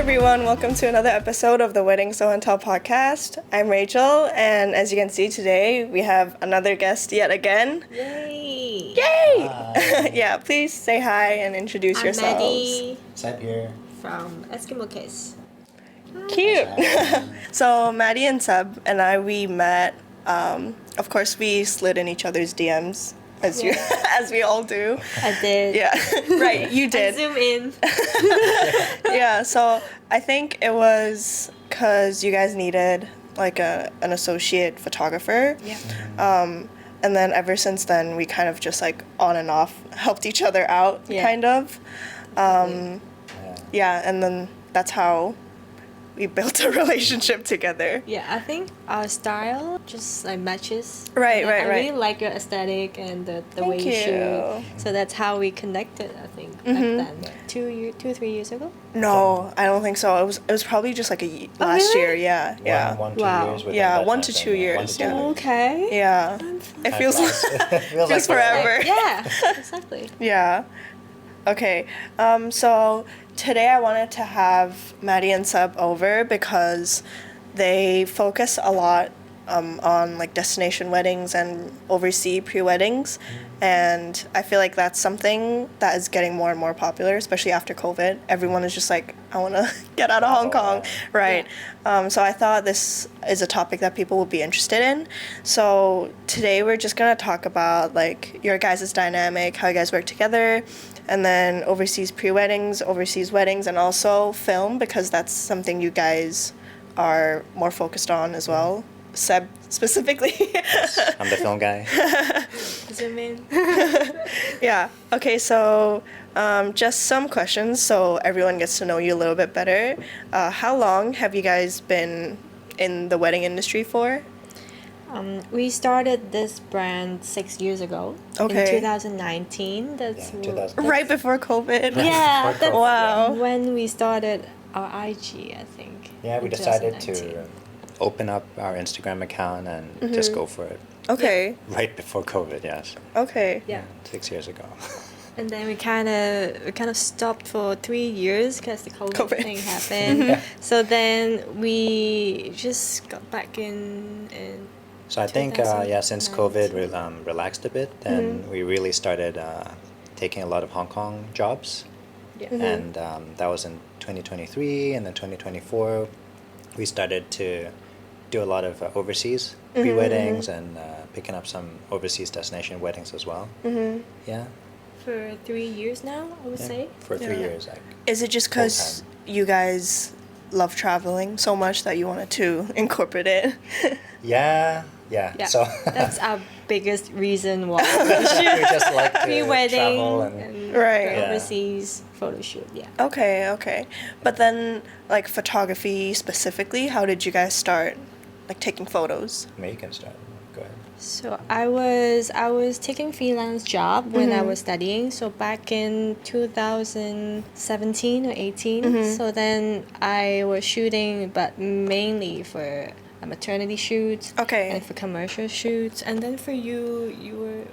everyone, welcome to another episode of the Wedding So and Tell podcast. I'm Rachel, and as you can see today, we have another guest yet again. Yay! Yay! Yeah, please say hi and introduce I'm yourselves. Madi Seb here. from Eskimo Kiss. Cute. So Maddie and Seb and I, we met. Of course, we slid in each other's DMs as you as we all do. I did. Yeah, right. You did. Zoom in. Yeah. So I think it was because you guys needed like an associate photographer. Yeah. And then ever since then, we kind of just like on and off helped each other out, kind of. Yeah, and then that's how we built a relationship together. Yeah, I think our style just like matches. Right. I really like your aesthetic and the way you shoot. So that's how we connected, I think, back then. 3 years ago? No, I don't think so. It was probably just like last year. Yeah, yeah. 1 2 Wow. years. Yeah, 1 to 2 years. Yeah. Okay. Yeah. It feels feels feels forever. Yeah, exactly. Yeah. Okay. So today I wanted to have Maddie and Seb over because they focus a lot on like destination weddings and overseas pre-weddings, and I feel like that's something that is getting more and more popular, especially after COVID. Everyone is just like, I want to get out of Hong Kong, right? So I thought this is a topic that people would be interested in. So today we're just gonna talk about like your guys' dynamic, how you guys work together, and then overseas pre-weddings, overseas weddings, and also film, because that's something you guys are more focused on as well. Seb specifically. I'm the film guy. Zoom in. Yeah. Okay, so just some questions so everyone gets to know you a little bit better. How long have you guys been in the wedding industry for? We started this brand 6 years ago. Okay. In 2019. That's 2000. Right before COVID. Yeah, that's Wow. when we started our IG, I think. Yeah, we in decided 2019. to open up our Instagram account and just go for it. Okay. Right before COVID, yes. Okay. Yeah. 6 years ago. And then we kind of stopped for 3 years because the COVID thing happened. Yeah. So then we just got back in So I think, since COVID relaxed a bit, then we really started taking a lot of Hong Kong jobs. Yeah. And that was in 2023, and then 2024, we started to do a lot of overseas pre-weddings and picking up some overseas destination weddings as well. Yeah. For 3 years now, I would say. For 3 years. Like, Is it just because you guys love traveling so much that you wanted to incorporate it? Yeah. So that's our biggest reason why we just like to pre-wedding travel and Right. Yeah. overseas photo shoot. Yeah. Okay. But then, like, photography specifically, how did you guys start, like, taking photos? Maybe you can start. Go ahead. So I was taking freelance job when I was studying. So back in 2017 or 18. So then I was shooting, but mainly for maternity shoots. Okay. And for commercial shoots. And then for you were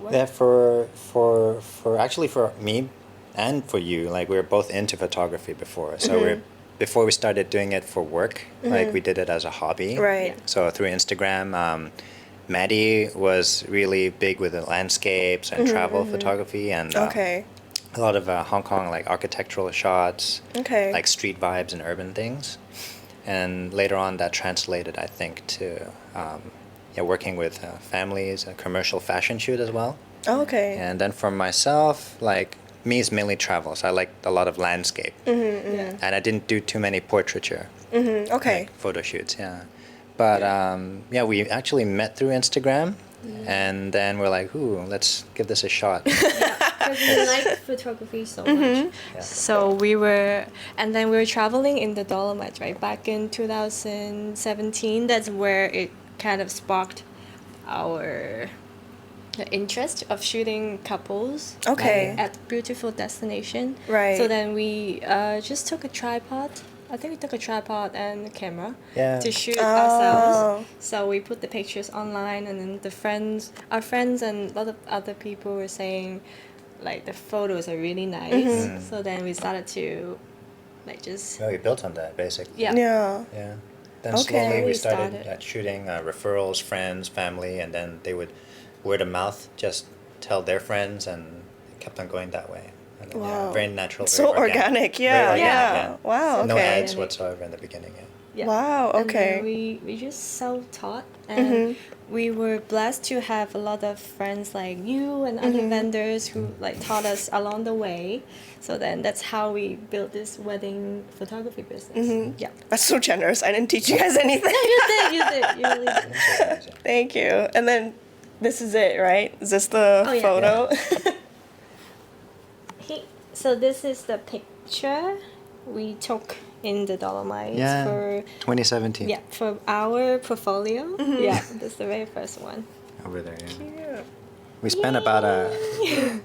what? Yeah, for actually for me and for you, like we were both into photography before. So before we started doing it for work, like we did it as a hobby. Right. Yeah. So through Instagram, Maddie was really big with the landscapes and travel photography and Okay. a lot of Hong Kong like architectural shots, Okay. like street vibes and urban things. And later on, that translated, I think, to working with families, a commercial fashion shoot as well. Okay. And then for myself, like me is mainly travel, so I like a lot of landscape. Yeah. And I didn't do too many portraiture Okay. like, photo shoots, yeah. But we actually met through Instagram, and then we're like, ooh, let's give this a shot. Because we like photography so much. Yeah. So we were traveling in the Dolomites, right? Back in 2017, that's where it kind of sparked our the interest of shooting couples. Okay. At beautiful destination. Right. So then we just took a tripod. I think we took a tripod and a camera to shoot ourselves. So we put the pictures online, and then our friends and a lot of other people were saying, like, the photos are really nice. So then we started to like just Well, we built on that basically. yeah. Yeah. Yeah. Then Okay. slowly we We started started. shooting referrals, friends, family, and then they would word of mouth just tell their friends, and it kept on going that way. And then, yeah, Wow. very natural, It's very so organic. Yeah, Very organic, yeah. Wow, No okay. ads Organic. whatsoever in the beginning. Yeah. Wow, And okay. then we just self-taught, and we were blessed to have a lot of friends like you and other vendors who like taught us along the way. So then that's how we built this wedding photography business. Yeah. That's so generous. I didn't teach you guys anything. You did, you really did. That's so amazing. Thank you. And then this is it, right? Is this the Oh, yeah. photo? So this is the picture we took in the Dolomites Yeah. for 2017. for our portfolio. Yeah, that's the very first one. Over there. Yeah. Cute. We spent about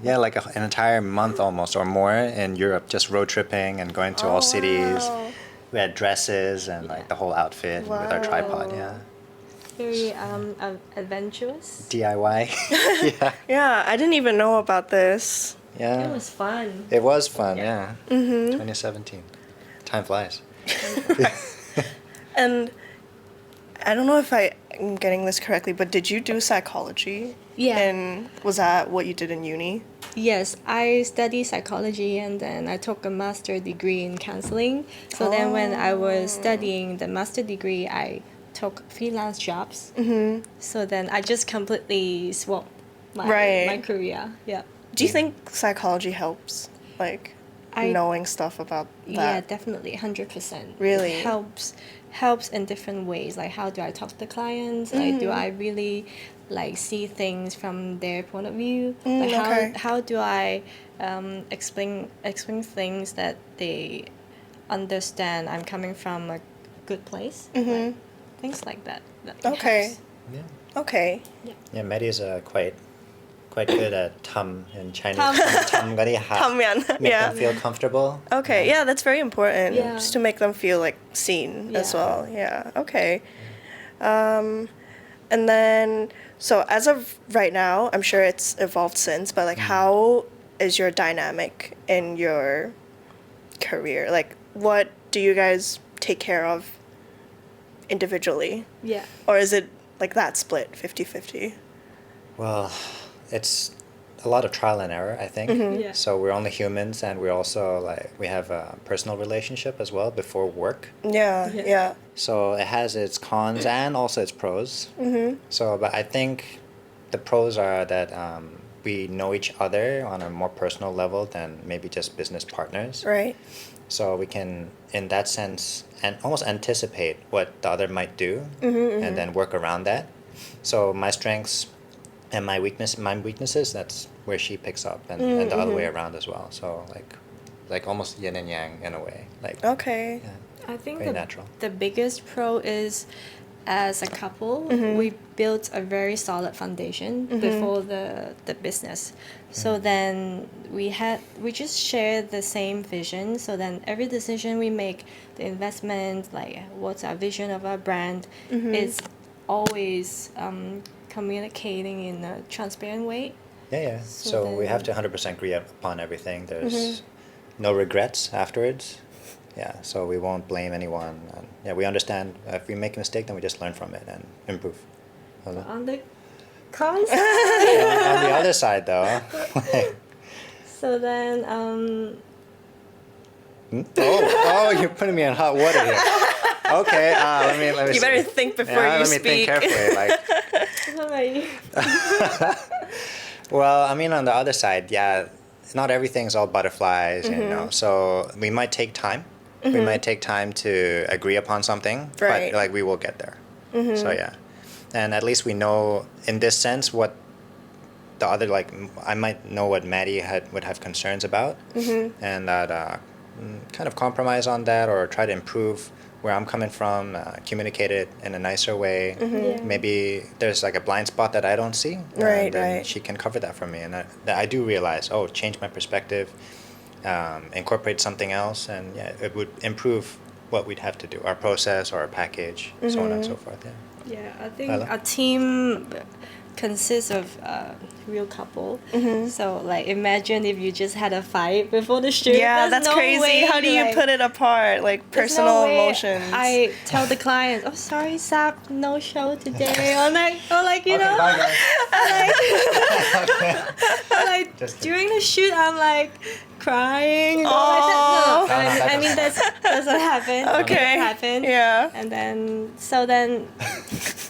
like an entire month almost or more in Europe, just road tripping and going to all cities. Wow. We had dresses and like the whole outfit with our tripod. Wow. Yeah. Very adventurous. DIY. Yeah. Yeah, I didn't even know about this. Yeah. It was fun. It was fun. Yeah. Yeah. 2017. Time flies. And I don't know if I'm getting this correctly, but did you do psychology? Yeah. And was that what you did in uni? Yes, I studied psychology and then I took a master degree in counseling. So then when I was studying the master degree, I took freelance jobs. So then I just completely swapped my career. Yeah. Do you think psychology helps? Like, knowing stuff about that? Yeah, definitely, 100%. Really? It helps in different ways. Like, how do I talk to the clients? Like, do I really like see things from their point of view? Like, okay. how do I explain things that they understand? I'm coming from a good place. Like, things like that. It Okay. helps. Yeah. Okay. Yeah. Maddie is quite good at tum in Chinese. Tum. Tum gari ha. Tamyan. Make Yeah. them feel comfortable. Okay, yeah, that's very important. Yeah. Just to make them feel like seen as Yeah. well. Yeah. Okay. And then so as of right now, I'm sure it's evolved since, but like how is your dynamic in your career? Like what do you guys take care of individually? Yeah. Or is it like that split 50-50? Well, it's a lot of trial and error, I think. Yeah. So we're only humans, and we're also we have a personal relationship as well before work. Yeah, Yeah. yeah. So it has its cons and also its pros. So, but I think the pros are that we know each other on a more personal level than maybe just business partners. Right. So we can, in that sense, and almost anticipate what the other might do, and then work around that. So my strengths and my weaknesses, that's where she picks up, and the other way around as well. So like almost yin and yang in a way. Like Okay. yeah. I think Very natural. the biggest pro is as a couple, we built a very solid foundation before the business. So then we just share the same vision. So then every decision we make, the investment, like what's our vision of our brand, is always communicating in a transparent way. Yeah. So So we then- have to 100% agree upon everything. There's no regrets afterwards. Yeah, so we won't blame anyone. And yeah, we understand if we make a mistake, then we just learn from it and improve. On the cons, On the other side, though, so then oh, you're putting me in hot water here. Okay, let me. You better think before you let me speak. think carefully. Like, how about you? well, I mean, on the other side, yeah, not everything's all butterflies, you know. So we might take time. We might take time to agree upon something, Right. but like we will get there. So yeah, and at least we know in this sense what the other I might know what Maddie would have concerns about, and that kind of compromise on that or try to improve where I'm coming from, communicate it in a nicer way. Yeah. Maybe there's like a blind spot that I don't see, Right, and then right. she can cover that for me, and I do realize, change my perspective, incorporate something else, and yeah, it would improve what we'd have to do, our process or our package, so on and so forth. Yeah. Yeah, I think Hello? a team consists of a real couple. So like imagine if you just had a fight before the shoot. Yeah, There's that's no crazy. way, How do you like, put it apart? Like there's no personal way emotions. I tell the client, oh sorry, Sap, no show today. or like you Okay, know, bye guys. or like Just kidding. during the shoot, I'm like crying. You know, Aw. like that. No, No, I mean that that doesn't happen. Okay. It doesn't happen. Yeah. And then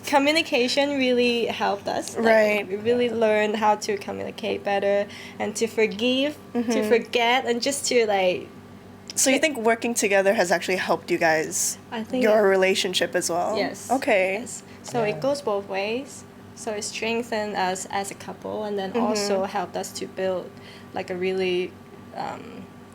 communication really helped us. Like, Right. we really learned how to communicate better and to forgive, to forget, and just to like. So you think working together has actually helped you guys, I think your relationship as well? Yes. Okay. Yes. So Yeah. it goes both ways. So it strengthened us as a couple, and then also helped us to build like a really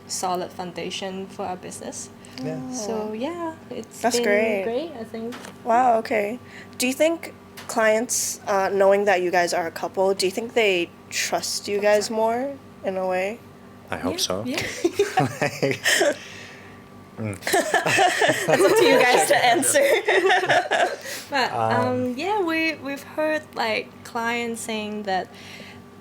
solid foundation for our business. Yeah. So yeah, it's That's been great. I think. Wow, okay. Do you think clients, knowing that you guys are a couple, do you think they trust you guys more in a way? I hope so. Yeah. Like, It's up to you guys to answer. But yeah, we've heard like clients saying that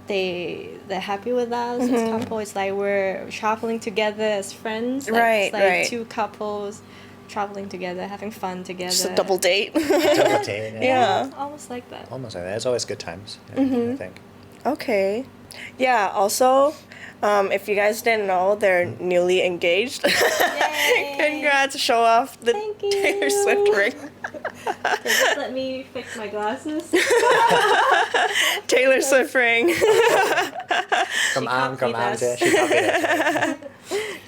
they're happy with us as couple. It's like we're traveling together as friends. Like, Right, it's like right. two couples traveling together, having fun together. Just a double date. double date, Yeah. Almost like that. Almost like that. It's always good times, I think. Okay. Yeah, also, if you guys didn't know, they're newly engaged. Yay. Congrats, show off the Thank you. Taylor Swift ring. Okay, just let me fix my glasses. Taylor Swift ring. Come on, copied us. She copied us.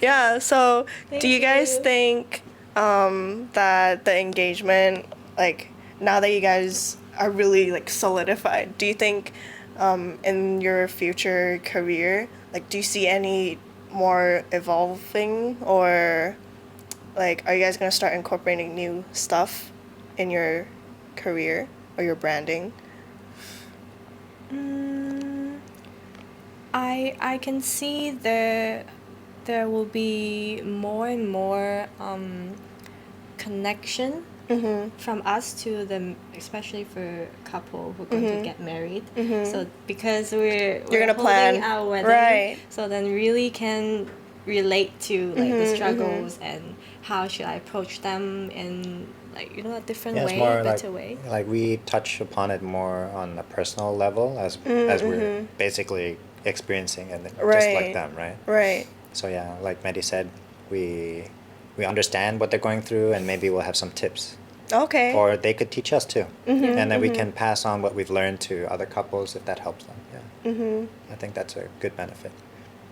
Yeah, so Thank do you guys you. think that the engagement, like, now that you guys are really, like, solidified, do you think in your future career, like, do you see any more evolving, or, like, are you guys going to start incorporating new stuff in your career or your branding? I can see there will be more and more connection from us to them, especially for couple who are going to get married. So because we're gonna holding plan. our wedding, Right. so then really can relate to like the struggles and how should I approach them in like a different Yeah, it's way, more better way. like we touch upon it more on a personal level as we're basically experiencing it just Right. like them, right? Right. So yeah, like Madi said, we understand what they're going through, and maybe we'll have some tips, Okay. or they could teach us too, and then we can pass on what we've learned to other couples if that helps them. Yeah, I think that's a good benefit.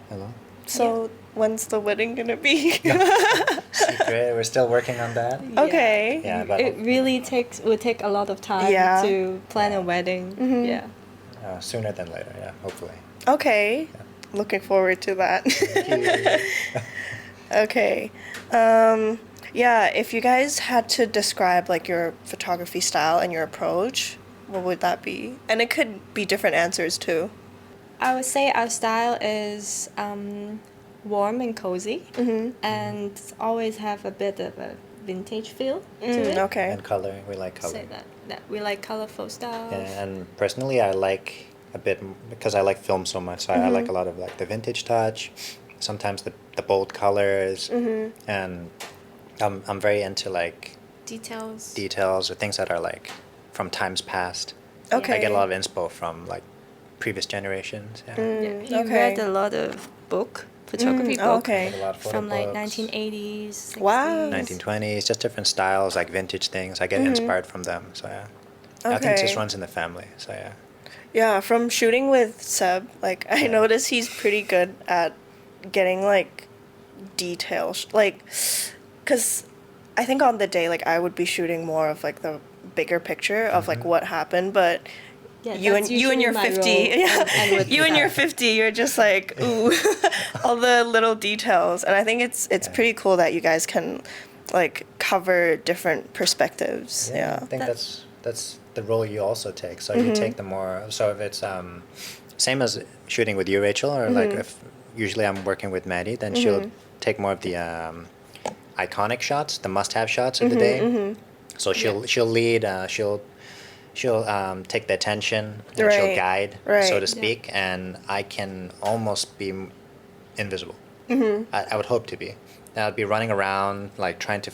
Hello. So when's the wedding gonna be? Secret. We're still working on that. Okay. Yeah, but It really will take a lot of time Yeah. to plan a wedding. Yeah. Sooner than later. Yeah, hopefully. Okay. Looking forward to that. Thank you. Okay. Yeah, if you guys had to describe like your photography style and your approach, what would that be? And it could be different answers too. I would say our style is warm and cozy, and always have a bit of a vintage feel to it. Okay. And color. We like color. Say that we like colorful stuff. Yeah, and personally, I like a bit because I like film so much. So I like a lot of like the vintage touch, sometimes the bold colors, and I'm very into like Details. or things that are like from times past. Okay. I get a lot of inspo from like previous generations. Yeah. Yeah, he Okay. read a lot of photography book Okay. A lot of photo from like books, 1980s, 60s. Wow. 1920s, just different styles, like vintage things. I get inspired from them. So yeah. I think it just Okay. runs in the family. So yeah. Yeah, from shooting with Seb, like I noticed he's pretty good at getting like details, like, cause I think on the day like I would be shooting more of like the bigger picture of like what happened, but Yeah, you that's and usually your my 50, role, yeah, and with you and your Seb. 50, you're just like ooh, all the little details, and I think it's pretty cool that you guys can like cover different perspectives. Yeah. I think that's the role you also take. So you take the more. So if it's same as shooting with you, Rachel, or like if usually I'm working with Maddie, then she'll take more of the iconic shots, the must-have shots of the day. So she'll lead. She'll she'll take the attention and she'll Right, guide, so right. to Yeah. speak, and I can almost be invisible. Mm-hmm. I would hope to be. And I'd be running around like trying to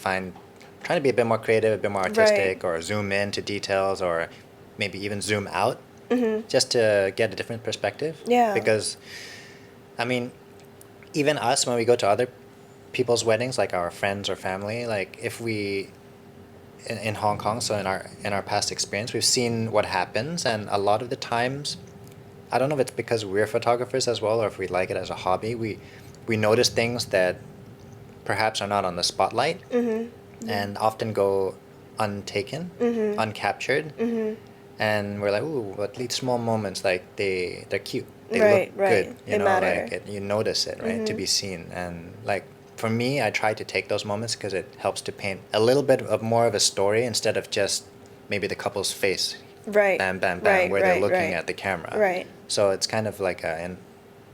be a bit more creative, a bit more artistic, or zoom into details, or maybe even zoom out, just to get a different perspective. Yeah. Because, I mean, even us when we go to other people's weddings, like our friends or family, like if we in Hong Kong, so in our past experience, we've seen what happens, and a lot of the times, I don't know if it's because we're photographers as well, or if we like it as a hobby, we notice things that perhaps are not on the spotlight, and often go untaken, uncaptured, and we're like, ooh, but these small moments, like they're cute, they Right, look right. good, you They know, matter. like you notice it, right, to be seen, and like for me, I try to take those moments because it helps to paint a little bit of more of a story instead of just maybe the couple's face, Right. bam, bam, bam, Right, where they're right, looking right. at the camera. Right. So it's kind of like in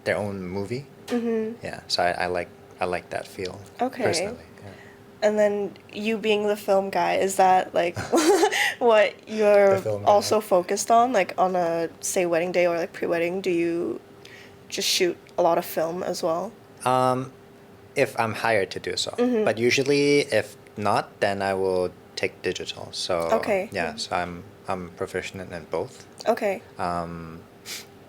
their own movie. Yeah. So I like that feel. Okay. Personally. Yeah. And then you being the film guy, is that like what you're The film guy. also focused on? Like on a, say, wedding day or like pre-wedding, do you just shoot a lot of film as well? If I'm hired to do so, but usually if not, then I will take digital. So Okay. yeah. So I'm proficient in both. Okay.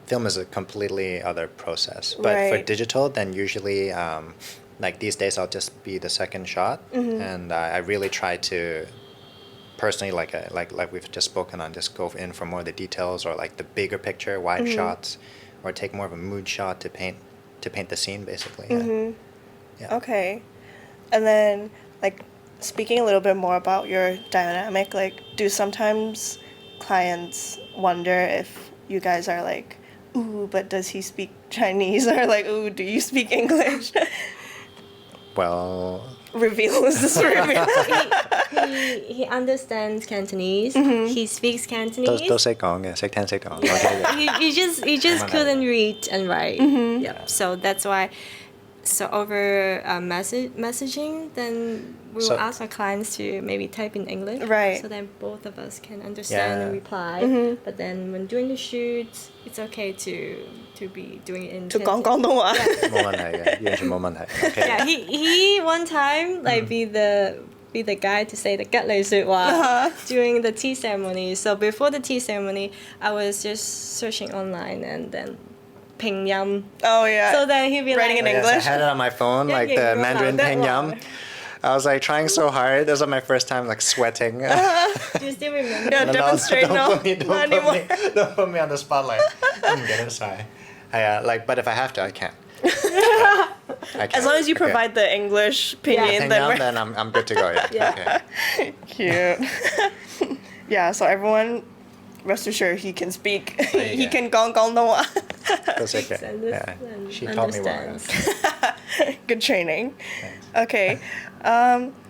Film is a completely other process, but for Right. digital, then usually like these days I'll just be the second shot, and I really try to personally like we've just spoken on, just go in for more of the details or like the bigger picture, wide shots, or take more of a mood shot to paint the scene basically. Yeah. Yeah. Okay. And then, like, speaking a little bit more about your dynamic, like, do sometimes clients wonder if you guys are like, ooh, but does he speak Chinese? Or like, ooh, do you speak English? Well, Reveal, is this a reveal? He understands Cantonese. He speaks Cantonese. 都識講嘅，識聽識講，OK 嘅。He just couldn't read and write. Yep. So that's why. So over messaging, then we So- will ask our clients to maybe type in English, Right. so then both of us can understand and Yeah. reply. But then when doing the shoots, it's okay to be doing it in 就講 Cantonese. 廣東話。冇問題嘅，完全冇問題。OK。 Yeah, he one time like be the guy to say the 吉利説話 during the tea ceremony. So before the tea ceremony, I was just searching online and then 拼音. Oh, yeah. So then he'd be Writing like, in Yes, English? I had it on my phone, Yeah, like yeah, the you Mandarin wrote that pinyin. one. I was like trying so hard. This was my first time like sweating. do you still remember? Yeah, No, demonstrate don't no, put me, not anymore. don't put me on the spotlight. I'm good. I'm sorry. Like, but if I have to, I can. I can. As long as you Okay. provide the English pinyin, Pinyin, then we're then I'm good to go. Yeah. Yeah. Okay. cute. Yeah, so everyone, rest assured, he can speak. He Yeah. can 講廣東話. That's okay. Understands Yeah. and She taught me well. understands. Good training. Okay.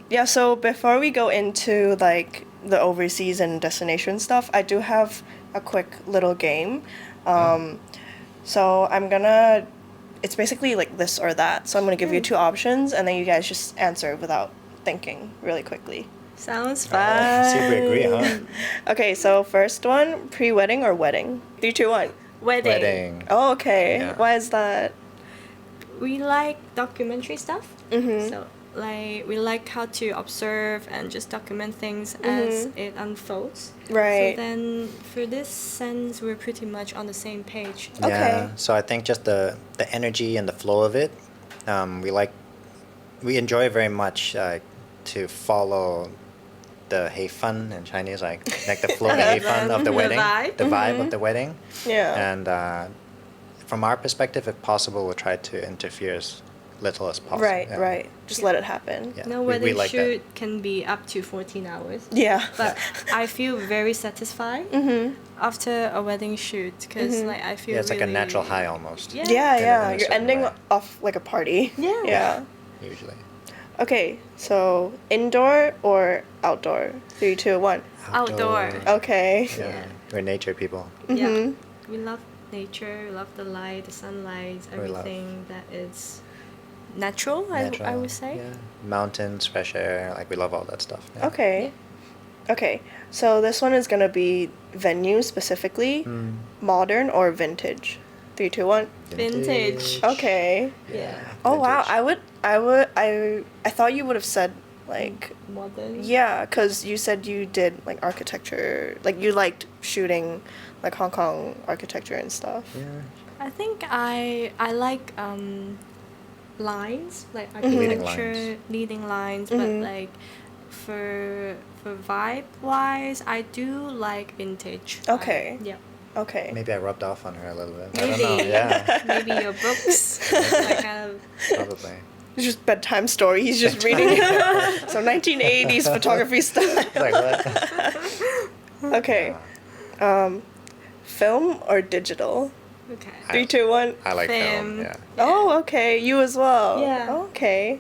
Yeah, so before we go into like the overseas and destination stuff, I do have a quick little game. So it's basically like this or that. So I'm gonna give you two options and then you guys just answer without thinking really quickly. Sounds Oh, fun. see if we agree, huh? Okay, so first one, pre-wedding or wedding? 3, 2, 1. Wedding. Wedding. Oh, okay. Yeah. Why is that? We like documentary stuff. Mhm. So like we like how to observe and just document things as it unfolds. Right. So then for this sense, we're pretty much on the same page. Okay. Yeah. So I think just the energy and the flow of it, we enjoy very much to follow the hei fun in Chinese, like the flow, the hei fun of the The wedding, vibe. the vibe of the wedding. Yeah. And from our perspective, if possible, we'll try to interfere as little as possible. Right, Yeah. right. Just let it happen. Yeah. No we wedding like that. shoot can be up to 14 hours. Yeah. But I feel very satisfied after a wedding shoot because like I feel Yeah, it's like a really- natural high almost. Yeah. Yeah, in a yeah. You're certain ending way. off like a party. Yeah. Yeah. Usually. Okay, so indoor or outdoor? 3, 2, 1. Outdoor. Okay. Yeah. Yeah. We're nature people. Yeah. We love nature, we love the light, the sunlight, We love- everything that is natural, I Natural, would say. Yeah. Mountains, fresh air, like we love all that stuff. Yeah. Okay. Okay, so this one is gonna be venue specifically, modern or vintage. 3, 2, 1. Vintage. Okay. Yeah. Oh wow, Vintage. I thought you would have said like Modern. yeah, cause you said you did like architecture, like you liked shooting like Hong Kong architecture and stuff. Yeah. I think I like lines like Leading architecture, lines. leading lines, but like for vibe wise, I do like vintage. Okay. Yeah. Okay. Maybe I rubbed off on her a little bit. I don't Maybe. know. Yeah, Maybe your books. Like probably. It's just bedtime story. He's just reading some 1980s photography style. Like what? Okay. Film or digital? okay. 3, 2, 1. I like film. Film. Yeah. Oh, okay. You as well. Yeah. Okay.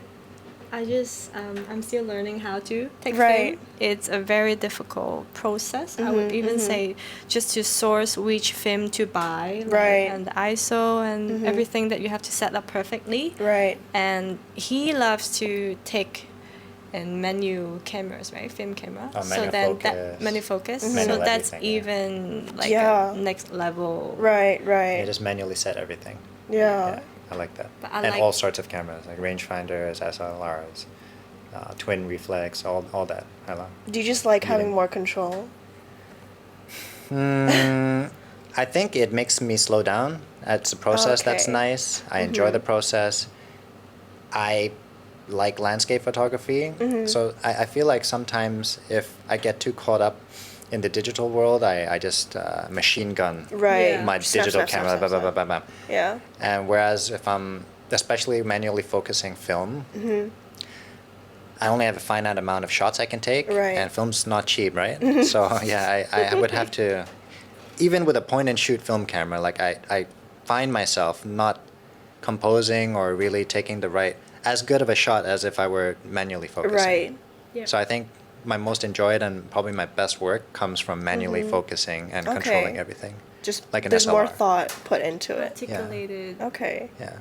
I just I'm still learning how to take Right. film. It's a very difficult process. I would even say just to source which film to buy, like, Right. and the ISO and everything that you have to set up perfectly. Right. And he loves to take and menu cameras, right? Film camera. Oh, so manual then focus. that menu focus. Manual So that's everything, yeah. even like Yeah. a next level. Right. You Right. just manually set everything. Yeah. I like that. But I and like- all sorts of cameras, like rangefinders, SLRs, twin reflex, all that. I love. Do you just like having Yeah. more control? I think it makes me slow down. It's a process that's Okay. nice. I enjoy the process. I like landscape photography. So I feel like sometimes if I get too caught up in the digital world, I just machine gun Right. Yeah. my Snap, digital snap, camera. snap, blah, blah, snap, blah, blah, blah. Yeah. And whereas if I'm especially manually focusing film, I only have a finite amount of shots I can take, Right. and film's not cheap, right? So yeah, I would have to, even with a point and shoot film camera, like I find myself not composing or really taking the right, as good of a shot as if I were manually focusing. Right. Yeah. So I think my most enjoyed and probably my best work comes from manually focusing and controlling Okay. everything. Just Like an there's more SLR. thought put into it. Articulated Okay. Yeah.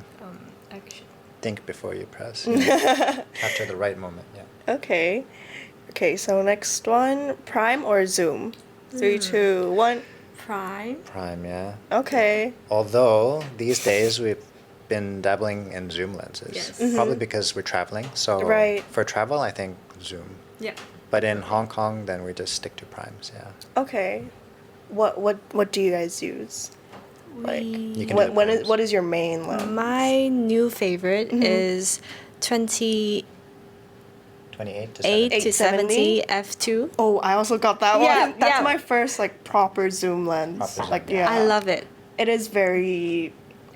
action. Think before you press. Capture the right moment. Yeah. Okay. Okay, so next one, prime or zoom? 3, 2, 1. Prime. Prime, yeah. Okay. Although these days we've been dabbling in zoom lenses, Yes. probably because we're traveling. So Right. for travel, I think zoom. Yeah. But in Hong Kong, then we just stick to primes. Yeah. Okay. What do you guys use? Like You can do primes. what is your main lens? My new favorite is 28 28 to 70. to 70 870? f2. Oh, I also got that Yeah, one. That's yeah. my first like proper zoom lens. Proper zoom, like yeah. yeah. I love it. It is very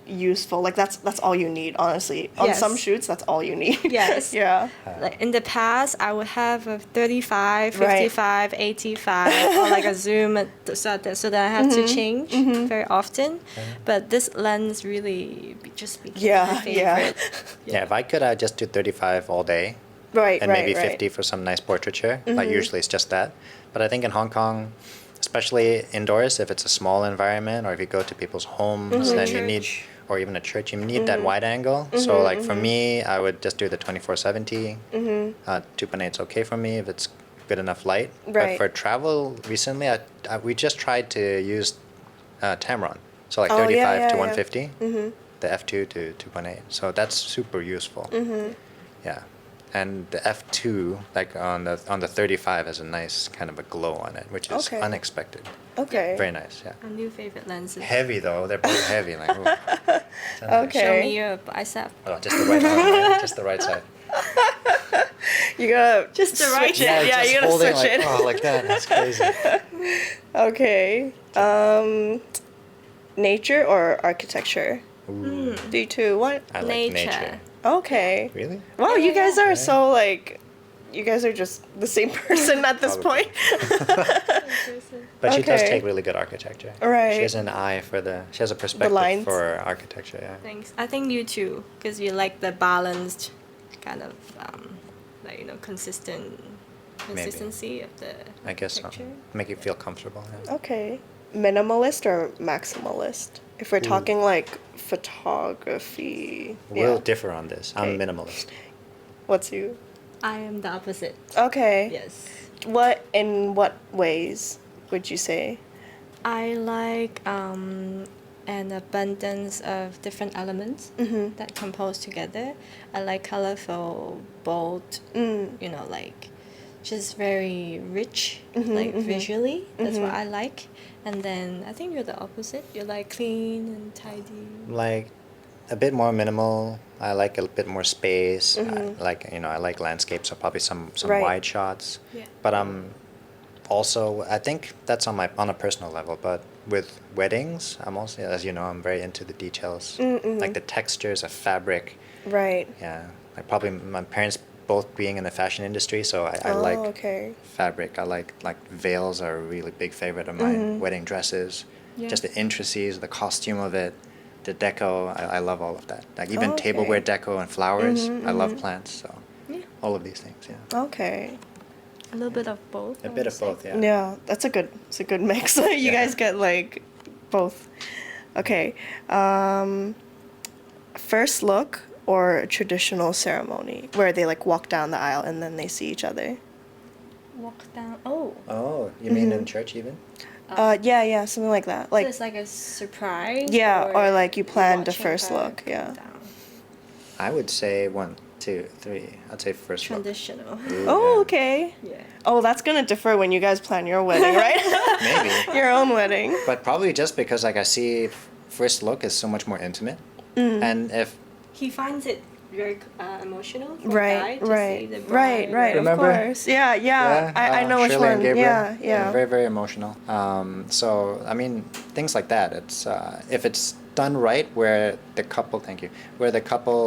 useful. Like that's all you need, honestly. On Yes. some shoots, that's all you need. Yes. yeah. Like in the past, I would have a 35, Right. 55, 85, or like a zoom so that I had to change very often. But this lens really just became my Yeah, yeah. favorite. Yeah, if I could, I'd just do 35 all day. Right, And right, maybe right. 50 for some nice portraiture. Like usually it's just that. But I think in Hong Kong, especially indoors, if it's a small environment or if you go to people's homes, then you need, Church. or even a church, you need that wide angle. So like for me, I would just do the 24-70. 2.8 is okay for me if it's good enough light. But Right. for travel recently, we just tried to use Tamron. So like Oh, 35 yeah, yeah, to yeah. 150, the f2 to 2.8. So that's super useful. Yeah. And the f2, like on the 35, has a nice kind of a glow on it, which is Okay. unexpected. Okay. Very nice, yeah. A new favorite lenses. Heavy though, they're both heavy. Like, ooh. Sounds like- Okay. Show me your bicep. Oh, just the right arm, right? Just the right side. You gotta Just the right switch it. Yeah, just you gotta holding switch like, it. oh, like that. That's crazy. Okay. Nature or architecture? Ooh, 3, 2, 1. I like Nature. nature. Okay. Really? Wow, you guys are Yeah. so like, you guys are just the same person at this Probably. point. But she does Okay. take really good architecture. Right. She has an eye for she has a perspective lines. for architecture, yeah. Thanks. I think you too, because you like the balanced kind of like consistency of the I guess so. picture. Make you feel comfortable. Yeah. Okay. Minimalist or maximalist? If we're talking like photography. We'll yeah. differ on this. I'm Okay. minimalist. What's you? I am the opposite. Okay. Yes. In what ways would you say? I like an abundance of different elements that compose together. I like colorful, bold, like just very rich, like visually. That's what I like. And then I think you're the opposite. You're like clean and tidy. Like a bit more minimal. I like a bit more space. I like landscapes, so probably some Right. wide shots. Yeah. But also I think that's on a personal level. But with weddings, I'm also, as you know, I'm very into the details, like the textures of fabric. Right. Yeah, like probably my parents both being in the fashion industry, so I like okay. fabric. I like veils are a really big favorite of mine. Wedding dresses, Yeah. just the intricacies, the costume of it, the deco. I love all of that. Like even Okay. tableware deco and flowers. I love plants, so Yeah. all of these things. Yeah, Okay. A little bit of both. a I bit would of say. both. Yeah. Yeah, it's a good mix. You Yeah. guys get like both. Okay. First look or a traditional ceremony where they like walk down the aisle and then they see each other. Walk down. Oh. Oh, you mean in church even? Yeah, something like that. So Like it's like a surprise. yeah, or like you planned a watching first her look, come yeah. down. I would say 1, 2, 3. I'd say first look. Traditional. Ooh, Oh, yeah. okay. Yeah. Oh, that's gonna differ when you guys plan your wedding, right? Maybe. Your own wedding. But probably just because like I see first look is so much more intimate, and if He finds it very emotional for a guy Right, to see right, the right, bride. right. Remember? Of course. Yeah. I know which Shirley and one. Gabriel. Yeah. Very, very emotional. So I mean, things like that. It's if it's done right, where the couple, thank you, where the couple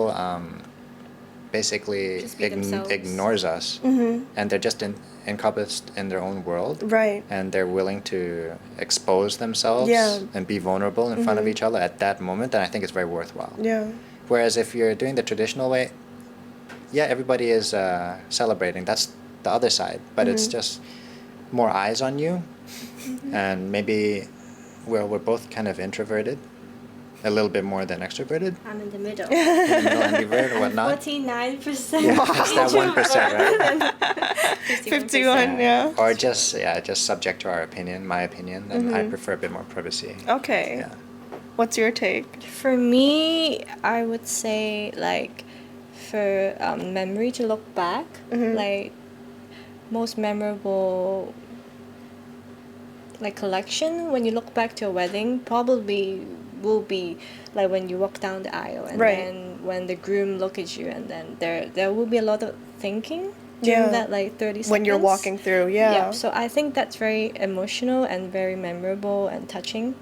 basically Just be themselves. ignores us, and they're just encompassed in their own world, Right. and they're willing to expose themselves Yeah. and be vulnerable in front of each other at that moment, then I think it's very worthwhile. Yeah. Whereas if you're doing the traditional way, yeah, everybody is celebrating. That's the other side, but it's just more eyes on you, and maybe we're both kind of introverted, a little bit more than extroverted, I'm in the middle. in the middle ambivert or whatnot. 49%. Yeah, it's that 1%, right? 51, yeah. Or just subject to our opinion, my opinion, and I prefer a bit more privacy. Okay. Yeah. What's your take? For me, I would say like for memory to look back, like most memorable like collection when you look back to a wedding probably will be like when you walk down the aisle and Right. then when the groom look at you and then there will be a lot of thinking during that like 30 seconds When you're walking through, yeah. so I think that's very emotional and very memorable and touching.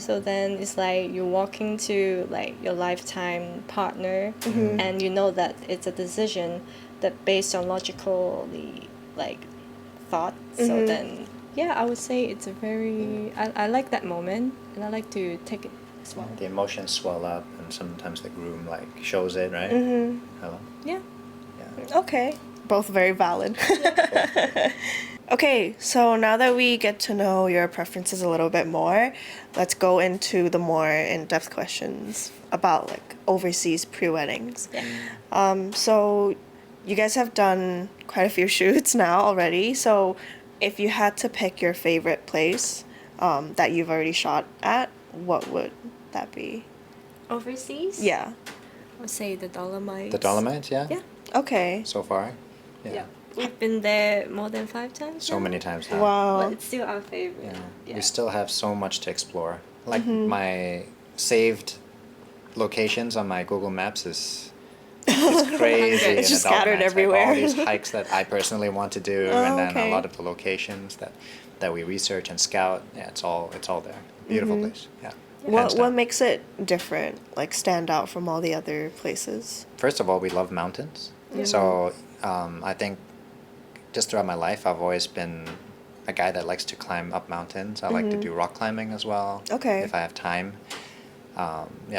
So then it's like you're walking to like your lifetime partner and you know that it's a decision that based on logically like thought. So then yeah, I would say it's a very I like that moment and I like to take it as well. The emotions swell up, and sometimes the groom like shows it, right? Hello. Yeah. Yeah. Okay. Both very valid. Okay, so now that we get to know your preferences a little bit more, let's go into the more in-depth questions about like overseas pre-weddings. So you guys have done quite a few shoots now already. So if you had to pick your favorite place that you've already shot at, what would that be? Overseas? Yeah. I would say the Dolomites. The Dolomites, yeah. Yeah. Okay. So far. Yeah. We've been there more than 5 times. So now, many times now. Wow. But it's still our favorite. Yeah. We still have so much to explore. Like my saved locations on my Google Maps is it's crazy. It's in just the scattered Dolomites, like, everywhere. all these hikes that I personally want to do, Oh, and then okay. a lot of the locations that we research and scout. Yeah, it's all there. Beautiful place. Yeah. Hands What down. makes it different, like stand out from all the other places? First of all, we love mountains. So I think just throughout my life, I've always been a guy that likes to climb up mountains. I like to do rock climbing as well. Okay. If I have time.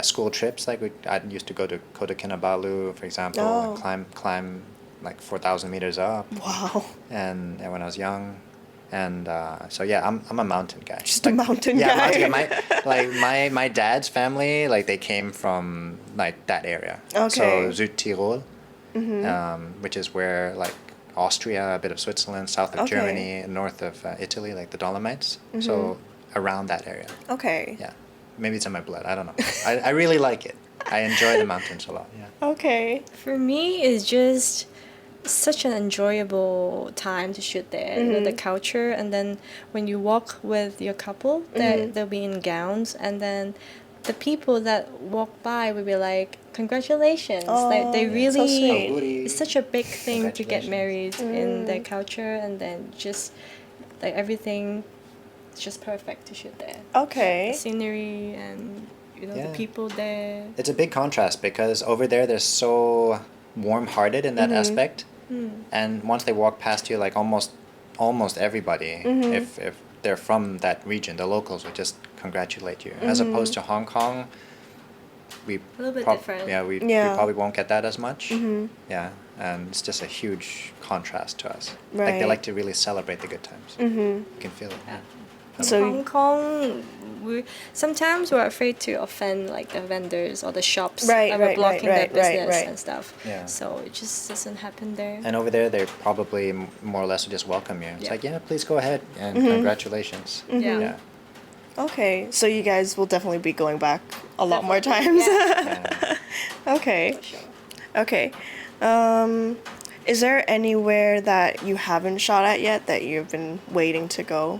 School trips, like I used to go to Kota Kinabalu, for example, Oh. and climb like 4,000 meters up. Wow. And when I was young. And so yeah, I'm a mountain guy. Just a mountain yeah, guy. Mountain guy. My dad's family, like they came from like that area. Okay. So Südtirol, which is where like Austria, a bit of Switzerland, south of Okay. Germany, north of Italy, like the Dolomites. So around that area. Okay. Yeah. Maybe it's in my blood. I don't know. I really like it. I enjoy the mountains a lot. Yeah. Okay. For me, it's just such an enjoyable time to shoot there. You know, the culture, and then when you walk with your couple, they'll be in gowns, and then the people that walk by will be like, "Congratulations!" Like they Oh, so really, sweet. Booty. it's such a big thing to get Congratulations. married in their culture, and then just like everything, it's just perfect to shoot there. Okay. The scenery and Yeah. the people there. It's a big contrast because over there they're so warm-hearted in that aspect, and once they walk past you, like almost everybody, if they're from that region, the locals would just congratulate you. As opposed to Hong Kong, we A little bit different. Yeah, we Yeah. probably won't get that as much. Yeah, and it's just a huge contrast to us. Like they Right. like to really celebrate the good times. You can feel it. Yeah. So- Hong Kong, sometimes we're afraid to offend like the vendors or the shops Right, that were right, blocking right, their right, business right. and stuff. Yeah. So it just doesn't happen there. And over there, they probably more or less just welcome you. It's Yeah. like, yeah, please go ahead and congratulations. Yeah. Yeah. Okay. So you guys will definitely be going back a lot more times. Yeah. Okay. For sure. Okay. Is there anywhere that you haven't shot at yet that you've been waiting to go?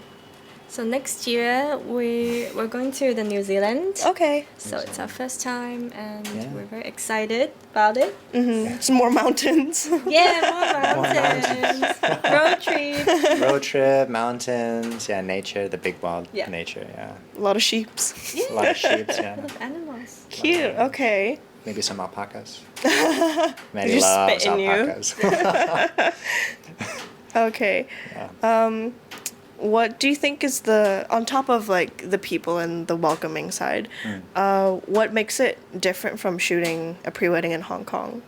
So next year we're going to the New Zealand. Okay. So it's our first time, and Yeah. we're very excited about it. Some more mountains. Yeah, more mountains, road trip. Road trip, mountains, yeah, nature, the big wild Yeah. nature, yeah. A lot of sheeps. Yeah. A lot of sheep, A yeah. lot of animals. Cute. Okay. Maybe some alpacas. They Maddie just loves spit in you. alpacas. Okay. Yeah. What do you think is on top of like the people and the welcoming side, what makes it different from shooting a pre-wedding in Hong Kong?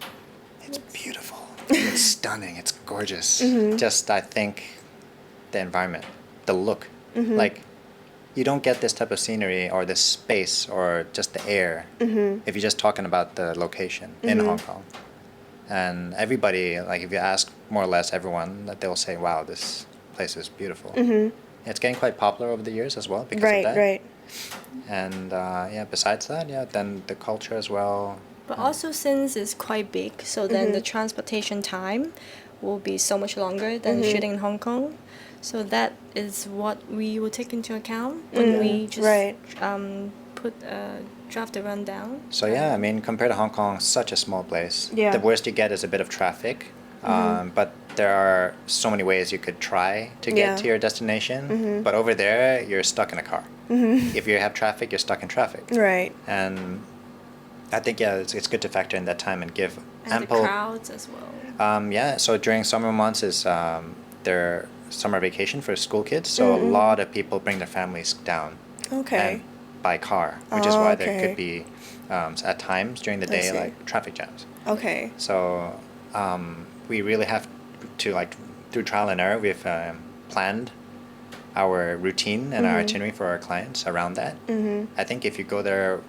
It's beautiful. It's stunning. It's gorgeous. Just, I think, the environment, the look. Like, you don't get this type of scenery or this space or just the air if you're just talking about the location in Hong Kong. And everybody, like, if you ask more or less everyone, that they'll say, wow, this place is beautiful. It's getting quite popular over the years as well because of that. Right. And yeah, besides that, yeah, then the culture as well. But also since it's quite big, so then the transportation time will be so much longer than shooting in Hong Kong. So that is what we will take into account when we just Right. draft the rundown. So yeah, I mean, compared to Hong Kong, such a small place. Yeah. The worst you get is a bit of traffic, but there are so many ways you could try to get Yeah. to your destination. But over there, you're stuck in a car. If you have traffic, you're stuck in traffic. Right. And I think yeah, it's good to factor in that time and give And ample. the crowds as well. Yeah, so during summer months is their summer vacation for school kids. So a lot of people bring their families down. Okay. And by car, which is why there Okay. could be at times during the I day see. like traffic jams. Okay. So we really have to like through trial and error we've planned our routine and our itinerary for our clients around that. I think if you go there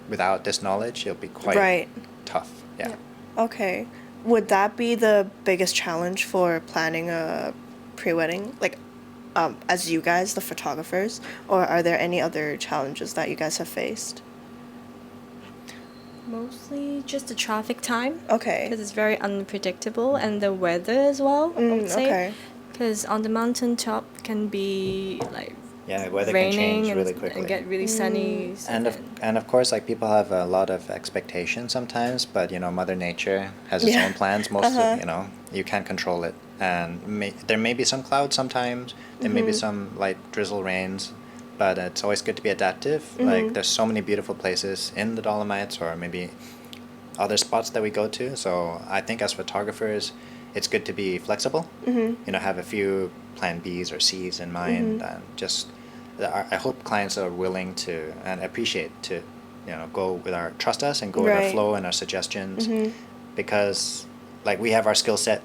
without this knowledge, it'll be quite Right. tough. Yeah. Okay. Would that be the biggest challenge for planning a pre-wedding? Like, as you guys, the photographers, or are there any other challenges that you guys have faced? Mostly just the traffic time. Okay. Because it's very unpredictable, and the weather as well, I would say. Okay. Because on the mountaintop can be like Yeah, weather can raining change and, really quickly. and get really sunny. so And then- of course, like people have a lot of expectations sometimes, but you know, Mother Nature has its Yeah. own plans. Most of, you know, you can't control it, and there may be some clouds sometimes. There may be some light drizzle rains, but it's always good to be adaptive. Like there's so many beautiful places in the Dolomites, or maybe other spots that we go to. So I think as photographers, it's good to be flexible. You know, have a few plan Bs or Cs in mind, and just I hope clients are willing to and appreciate to, you know, go with our trust us and go with our Right. flow and our suggestions, because like we have our skill set.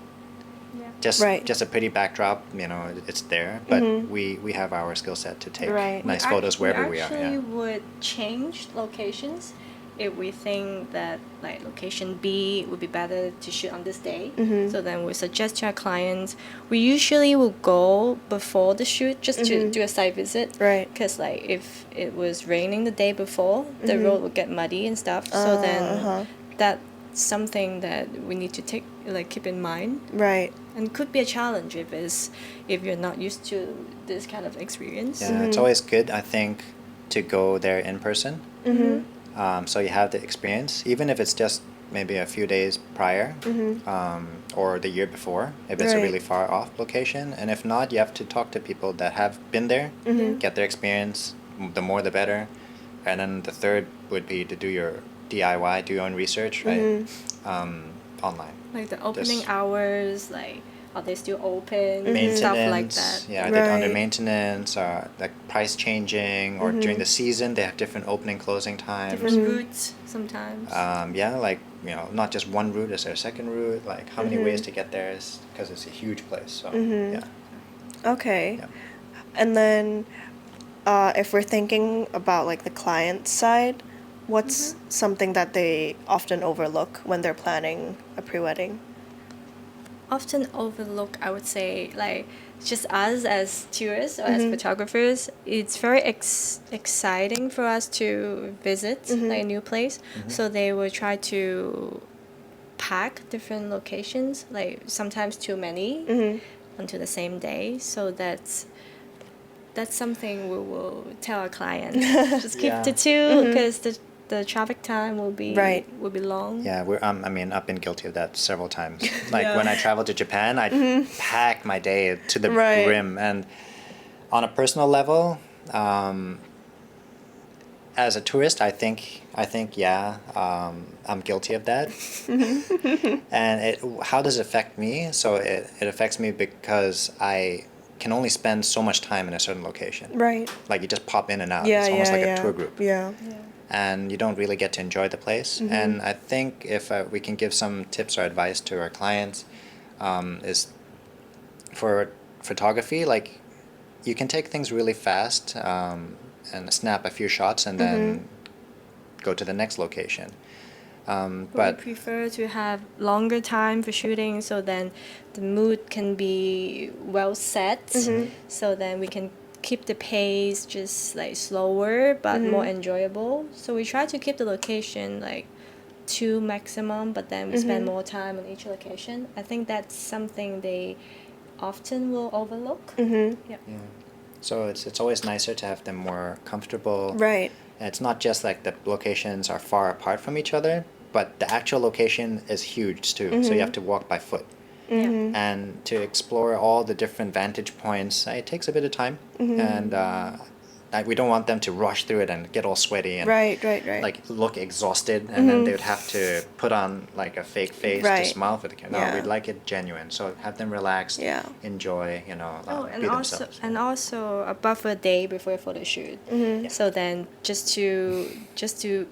Yeah. Right. Just a pretty backdrop, you know, it's there, but we have our skill set to take Right. nice We photos wherever we are. actually Yeah. would change locations if we think that like location B would be better to shoot on this day, so then we suggest to our clients. We usually will go before the shoot just to do a site visit, Right. because like if it was raining the day before, the road would get muddy and stuff. So then that's something that we need to keep in mind. Right. And could be a challenge if you're not used to this kind of experience. Yeah, it's always good, I think, to go there in person. So you have the experience, even if it's just maybe a few days prior or the year before, if it's a Right. really far off location. And if not, you have to talk to people that have been there, get their experience, the more the better. And then the third would be to do your DIY, do your own research, right? Online. Like the opening Just- hours, like are they still open? Maintenance, Stuff like that. yeah, they're under Right. maintenance, or like price changing, or during the season they have different opening closing times. Different routes sometimes. Yeah, like not just one route. Is there a second route? Like how many ways to get there? Is because it's a huge place. So yeah, Okay. yeah. And then if we're thinking about like the client side, what's something that they often overlook when they're planning a pre-wedding? Often overlook, I would say, like just us as tourists or as photographers, it's very exciting for us to visit like a new place. So they will try to pack different locations, like sometimes too many onto the same day. So that's something we will tell our clients. Just keep Yeah. to two, because the traffic time will be Right. long. Yeah, I've been guilty of that several times. Like when I traveled to Japan, I packed my day to the Right. brim, and on a personal level, as a tourist, I think yeah, I'm guilty of that. And how does it affect me? So it affects me because I can only spend so much time in a certain location. Right. Like you just pop in and out. Yeah, It's almost yeah, like yeah. a tour group. Yeah. And you don't really get to enjoy the place. And I think if we can give some tips or advice to our clients, is for photography, like you can take things really fast and snap a few shots and then go to the next location. But we prefer to have longer time for shooting, so then the mood can be well set. So then we can keep the pace just like slower but more enjoyable. So we try to keep the location like 2 maximum, but then we spend more time on each location. I think that's something they often will overlook. Yeah. Yeah. So it's always nicer to have them more comfortable. Right. And it's not just like the locations are far apart from each other, but the actual location is huge too. So you have to walk by foot. And to explore all the different vantage points, it takes a bit of time. And we don't want them to rush through it and get all sweaty and Right. like look exhausted, and then they would have to put on like a fake face to Right. smile for the camera. Yeah. No, we'd like it genuine. So have them relaxed, Yeah. enjoy, And be also themselves. also a buffer day before a photo shoot. So then just to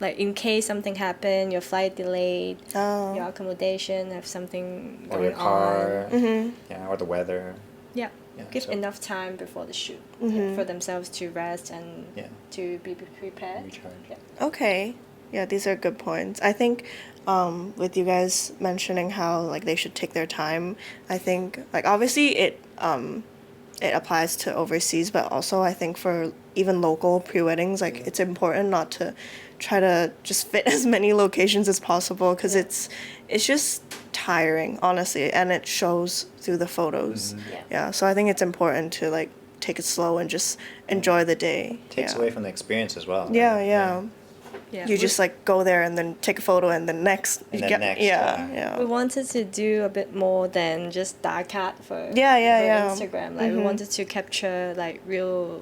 like in case something happened, your flight delayed, Oh. your accommodation have something Or going your car, on. yeah, or the weather. Yeah. Yeah, Give so- enough time before the shoot for themselves to rest and Yeah. to be prepared. Recharge. Yeah. Okay. Yeah, these are good points. I think with you guys mentioning how like they should take their time, I think like obviously it applies to overseas, but also I think for even local pre-weddings, like it's important not to try to just fit as many locations as possible, because it's just tiring, honestly, and it shows through the photos. Yeah, so I think it's important to like take it slow and just enjoy the day. Takes yeah. away from the experience as well. Yeah, right? yeah. Yeah. You just like go there and then take a photo and then next And you then get next, yeah, yeah. yeah. We wanted to do a bit more than just cut for Yeah. Instagram. Like we wanted to capture like real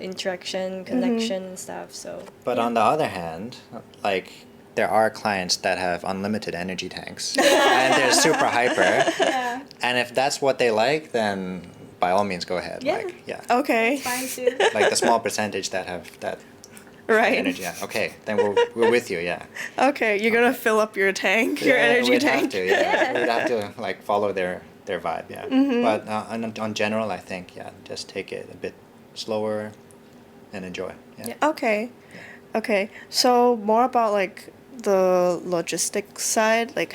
interaction, connection and stuff. So But yeah. on the other hand, like there are clients that have unlimited energy tanks and they're super hyper. Yeah. And if that's what they like, then by all means go ahead. Yeah. Like Okay. Fine too. like the small percentage that have that Right. energy. Yeah. Okay, then we're with you. Yeah. Okay, you're gonna fill up your tank, your energy we'd tank. have to. Yeah. We'd have to like follow their vibe. Yeah. But on general, I think just take it a bit slower and enjoy. Yeah. Yeah. Okay. Okay, so more about like the logistics side, like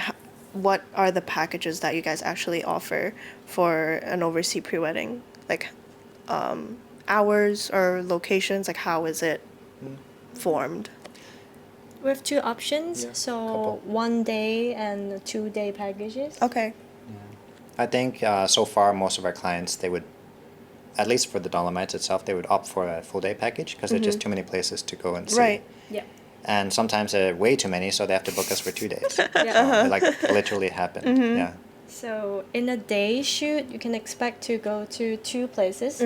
what are the packages that you guys actually offer for an overseas pre-wedding? Like hours or locations, like how is it formed? We have two options, Yeah, so couple. 1 day and 2 day packages. Okay. I think so far most of our clients, they would, at least for the Dolomites itself, they would opt for a full day package because there's just too many places to go and see. Right. Yeah. And sometimes way too many, so they have to book us for 2 days. Yeah. So it like literally happened. Yeah. So in a day shoot, you can expect to go to 2 places,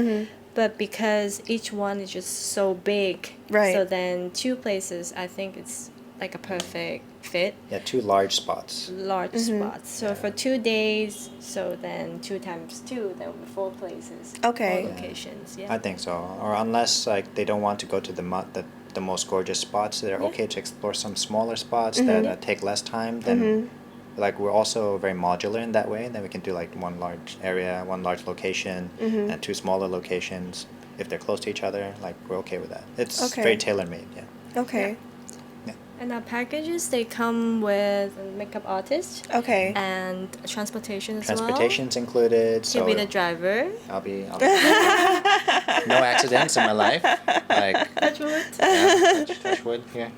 but because each one is just so big, Right. so then 2 places, I think it's like a perfect fit. Yeah, 2 large spots. Large spots. So Yeah. for 2 days, so then 2 times 2, that would be 4 places. Okay. 4 locations. Yeah. I think so. Or unless like they don't want to go to the most gorgeous spots, they're Yeah. okay to explore some smaller spots that take less time. Then like we're also very modular in that way. Then we can do like one large area, one large location, and 2 smaller locations if they're close to each other. Like we're okay with that. It's Okay. very tailor made. Yeah. Okay. And our packages, they come with a makeup artist Okay. and transportation as Transportation's included. well. So He'll be the driver. I'll be no accidents in my life. Like Touch wood. yeah, touch wood here.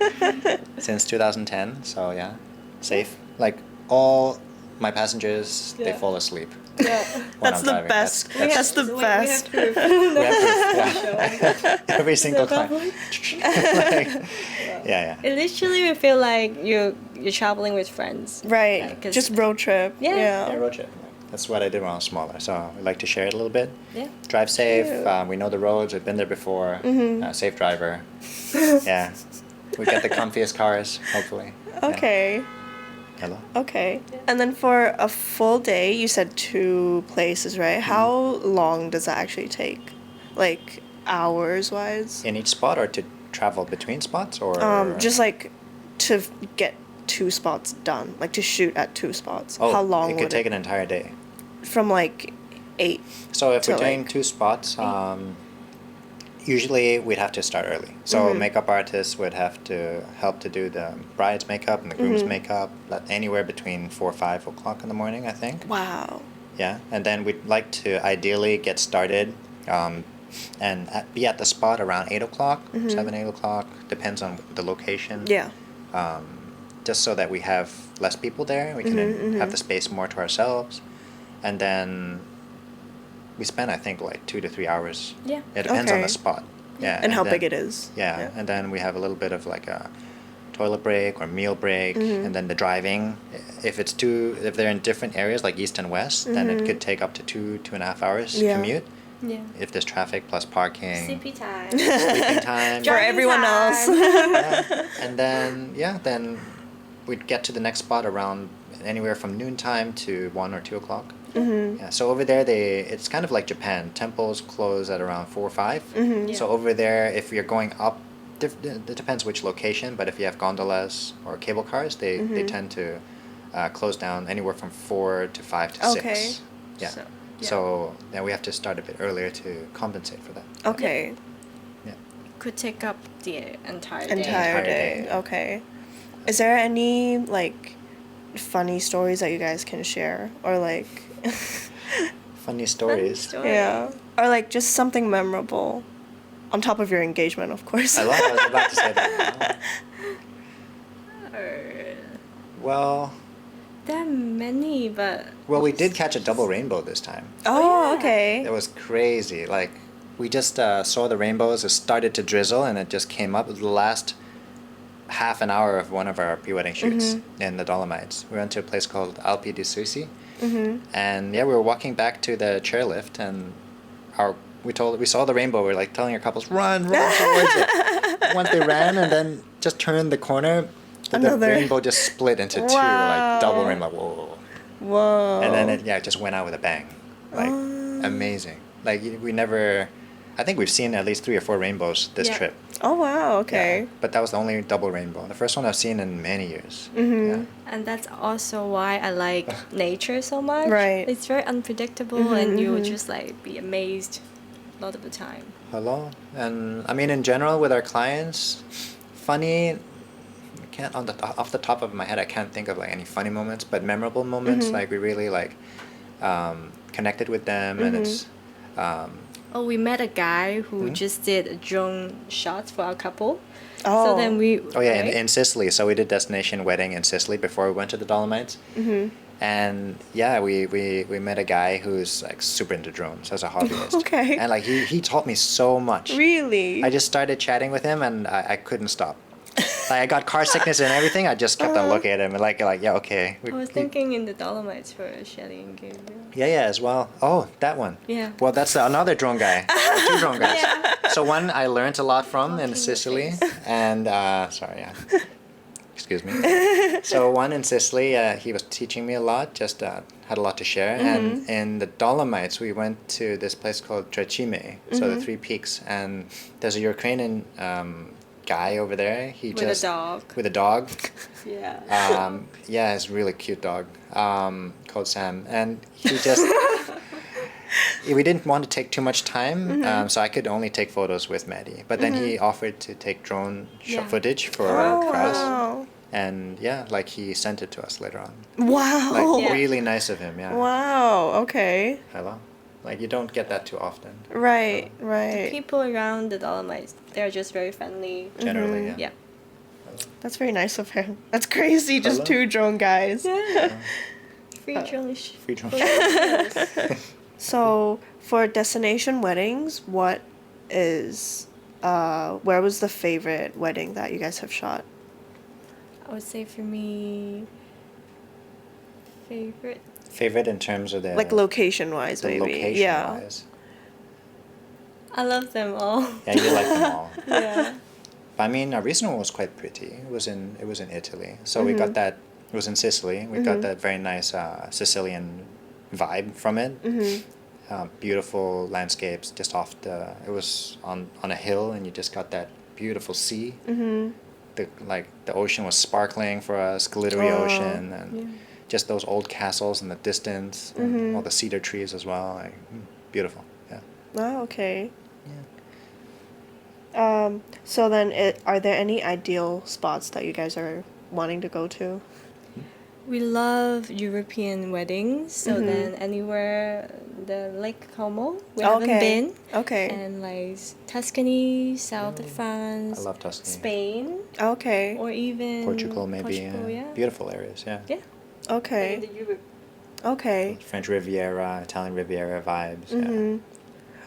Since 2010, so yeah, safe. Like all my passengers, they Yeah. fall asleep Yeah. when That's I'm the driving. best. That's the We best. have proof. We have proof, yeah. Every single The time. public. Like, yeah. It literally will feel like you're traveling with friends. Right. Yeah, 'cause- Just road trip. Yeah. Yeah, road trip. That's what I did when I was smaller. So we like to share it a little bit. Yeah. Drive safe. Cute. We know the roads. We've been there before. Safe driver. Yeah. We get the comfiest cars, hopefully. Yeah. Okay. Hello? Okay. And then for a full day, you said 2 places, right? How long does that actually take? Like hours wise? In each spot or to travel between spots or Just like to get 2 spots done, like to shoot at 2 spots. oh, How long it would could take an entire day. From like 8. So if we're to, doing like, 2 spots, usually we'd have to start early. So makeup artists would have to help to do the bride's makeup and the groom's makeup anywhere between 4 or 5 o'clock in the morning, I think. Wow. Yeah, and then we'd like to ideally get started and be at the spot around 8 o'clock, 7, 8 o'clock, depends on the location. Yeah. Just so that we have less people there, we can have the space more to ourselves. And then we spend, I think, like 2 to 3 hours. Yeah. It depends on Okay. the spot. Yeah. And how then- big it is. Yeah, and then we have a little bit of like a toilet break or meal break, and then the driving. If they're in different areas like east and west, then it could take up to 2.5 hours Yeah. commute. Yeah. If there's traffic plus parking, CP time. sleeping time. For Driving everyone time. else. Yeah. And then we'd get to the next spot around anywhere from noontime to 1 or 2 o'clock. Yeah, so over there it's kind of like Japan. Temples close at around 4 or 5. So over there, if you're going up, it depends which location, but if you have gondolas or cable cars, they tend to close down anywhere from 4 to 5 to 6. Okay. Yeah. So, yeah. So then we have to start a bit earlier to compensate for that. Okay. Yeah. Could take up the entire day. Entire Entire day. day. Okay. Is there any like funny stories that you guys can share or like Funny stories. story. yeah, or like just something memorable on top of your engagement, of course. I was about to say that. Well, There are many, but we did catch a double rainbow this time. Oh, yeah. okay. It was crazy. Like, we just saw the rainbows. It started to drizzle, and it just came up. It was the last half an hour of one of our pre-wedding shoots in the Dolomites. We went to a place called Alpi di Suisi, and yeah, we were walking back to the chairlift, and we saw the rainbow. We were like telling our couples, run towards it. Once they ran, and then just turned the corner, the Another- rainbow just split into 2, Wow. like double rainbow. Whoa. Whoa. And then it just went out with a bang. Like, amazing. Like, we never... I think we've seen at least 3 or 4 rainbows this Yeah. trip. Oh wow. Okay. Yeah. But that was the only double rainbow. The first one I've seen in many years. and that's also why I like nature so much. Right. It's very unpredictable, and you will just like be amazed a lot of the time. Hello? And, I mean, in general, with our clients, funny, I can't off the top of my head I can't think of like any funny moments, but memorable moments. Like we really like connected with them, and it's Oh, we met a guy who Mhm. just did a drone shot for our couple. Oh. So then we. oh yeah, right? in Sicily. So we did destination wedding in Sicily before we went to the Dolomites. And yeah, we met a guy who's like super into drones as a hobbyist. Okay. And like he taught me so much. Really? I just started chatting with him, and I couldn't stop. Like I got car sickness and everything. I just kept on looking at him and like yeah, okay. I was thinking in the Dolomites for Shelly and Gabriel. Yeah, as well. Oh, that one. Yeah. Well, that's another drone guy. Two drone guys. Yeah. So one I learned a lot from in Talking Sicily, face. and sorry, yeah. Excuse me. So one in Sicily, he was teaching me a lot. Just had a lot to share. And in the Dolomites, we went to this place called Trecime, so the Three Peaks, and there's a Ukrainian guy over there. He With a just dog. with a dog. Yeah. Yeah, it's a really cute dog called Sam, and he just. We didn't want to take too much time, so I could only take photos with Maddie. But then he offered to take drone Yeah. footage for Oh, us, wow. and yeah, like he sent it to us later on. Wow. Like Yeah. really nice of him. Yeah. Wow. Okay. Hello. Like you don't get that too often. Right. Right. People around the Dolomites, they're just very friendly. Generally, Yeah. That's very nice of him. That's crazy. Just Hello. two drone guys. Yeah. Free drone. Free drone. So for destination weddings, what is where was the favorite wedding that you guys have shot? I would say for me, favorite. Favorite in terms of Like location wise, the maybe. location Yeah. wise. I love them all. Yeah, you like them all. Yeah. But I mean, our recent one was quite pretty. It was in Italy, so we got that. It was in Sicily. We got that very nice Sicilian vibe from it. Beautiful landscapes just off the. It was on a hill, and you just got that beautiful sea. The ocean was sparkling for us, glittery ocean, and just those old castles in the distance, and all the cedar trees as well. Like, beautiful. Yeah. Oh, okay. Yeah. So then, are there any ideal spots that you guys are wanting to go to? We love European weddings, so then anywhere, the Lake Como, we haven't been. Okay. And like Tuscany, south of I France, love Tuscany. Spain, Okay. or even Portugal, maybe. Portugal, yeah. Beautiful areas. Yeah. Yeah. Okay. The Europe. Okay. French Riviera, Italian Riviera vibes. Yeah.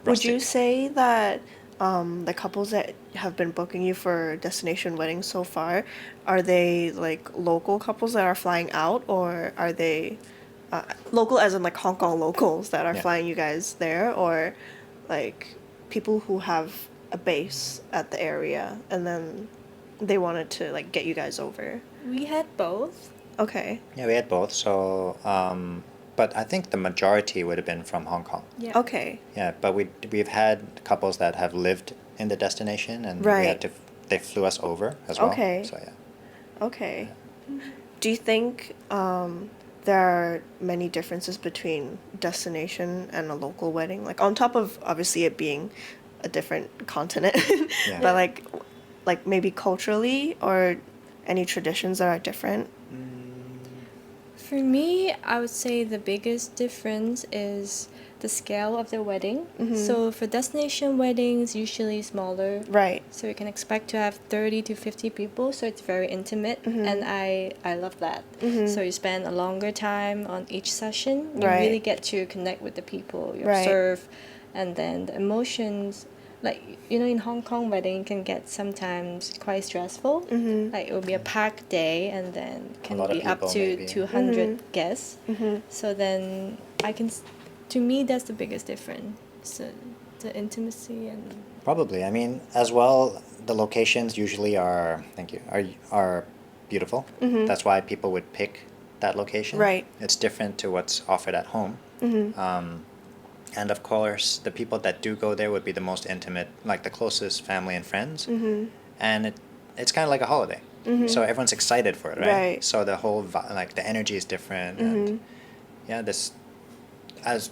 Would you Rustic. say that the couples that have been booking you for destination weddings so far, are they like local couples that are flying out, or are they local as in like Hong Kong locals that are Yeah. flying you guys there, or like people who have a base at the area and then they wanted to like get you guys over? We had both. Okay. Yeah, we had both. So, but I think the majority would have been from Hong Kong. Yeah. Okay. Yeah, but we've had couples that have lived in the destination, and we Right. had to. They flew us over as well. Okay. So yeah. Okay. Do you think there are many differences between destination and a local wedding? Like on top of obviously it being a different continent, Yeah. but like maybe culturally or any traditions that are different? For me, I would say the biggest difference is the scale of the wedding. So for destination weddings, usually smaller. Right. So you can expect to have 30 to 50 people, so it's very intimate, and I love that. So you spend a longer time on each session. You Right. really get to connect with the people you Right. observe, and then the emotions. Like, you know, in Hong Kong, wedding can get sometimes quite stressful. Like, it will be a packed day, and then can lot of be up people, to maybe. 200 guests. So then to me, that's the biggest difference. So the intimacy and Probably. I mean, as well, the locations usually are. Thank you. Are beautiful. That's why people would pick that location. Right. It's different to what's offered at home. And of course, the people that do go there would be the most intimate, like the closest family and friends. And it's kind of like a holiday. So everyone's excited for it, right? Right. So the whole like the energy is different, and yeah, this as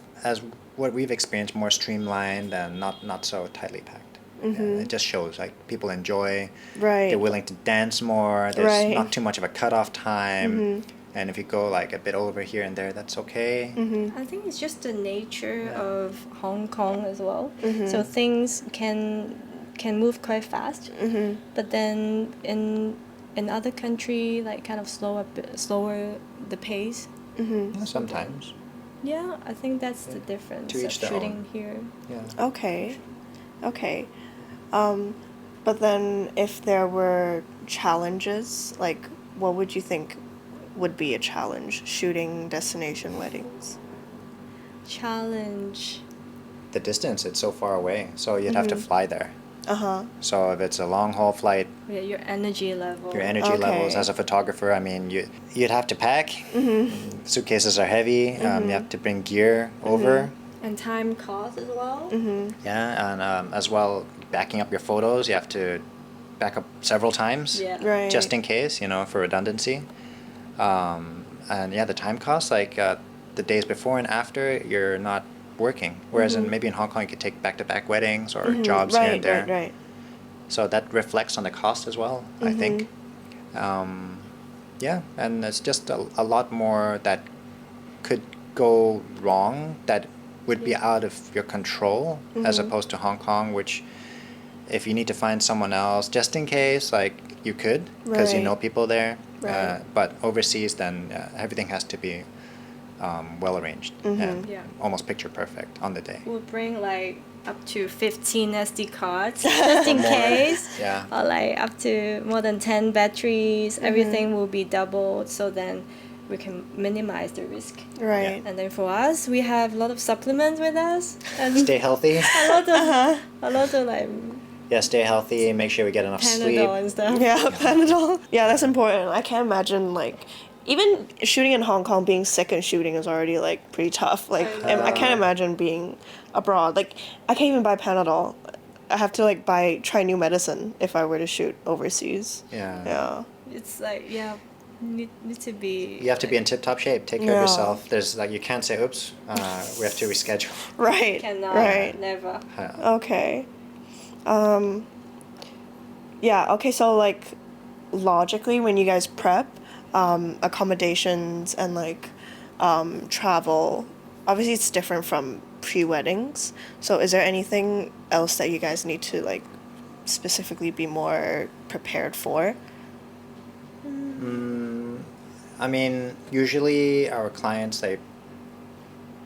what we've experienced, more streamlined and not so tightly packed. It just shows like people enjoy. Right. They're willing to dance more. There's Right. not too much of a cutoff time. And if you go like a bit over here and there, that's okay. I think it's just the nature Yeah. of Hong Kong as well. So things can move quite fast. But then in other country, like kind of slower the pace. Yeah, sometimes. Yeah, I think that's the difference To of each their shooting own. here. Yeah. Okay. Okay. But then if there were challenges, like what would you think would be a challenge shooting destination weddings? Challenge. The distance, it's so far away. So you'd have to fly there. Uh-huh. So if it's a long haul flight, Yeah, your energy level. your energy levels Okay. as a photographer, I mean, you'd have to pack. Suitcases are heavy. You have to bring gear over. And time cost as well. Yeah, and as well, backing up your photos, you have to back up several times. Yeah. Right. Just in case, for redundancy. And yeah, the time cost, like the days before and after, you're not working. Whereas maybe in Hong Kong, you could take back-to-back weddings or jobs right, here and there. Right. So that reflects on the cost as well, I think. Yeah, and it's just a lot more that could go wrong that would be out of your control as opposed to Hong Kong, which if you need to find someone else, just in case, like you could, because you Right. know people there. Right. But overseas, then everything has to be well arranged and Yeah. almost picture perfect on the day. We'll bring like up to 15 SD cards just in Or more. case. Yeah. Or like up to more than 10 batteries. Everything will be doubled, so then we can minimize the risk. Right. And then for us, we have a lot of supplements with us. And Stay healthy. a lot of like Yeah, stay healthy. Make sure we get enough sleep. Panadol and stuff. Yeah, Panadol. Yeah, that's important. I can't imagine like even shooting in Hong Kong, being sick and shooting is already like pretty tough. Like I know. I can't imagine being abroad. Like I can't even buy Panadol. I have to like try new medicine if I were to shoot overseas. Yeah. Yeah. It's like, yeah, need to be... You have to be in tip-top shape. Take care of Yeah. yourself. There's like you can't say, "Oops, we have to reschedule." Right. Cannot, Right. never. Okay. Yeah, okay, so like logically when you guys prep, accommodations and like travel, obviously it's different from pre-weddings. So is there anything else that you guys need to like specifically be more prepared for? I mean, usually our clients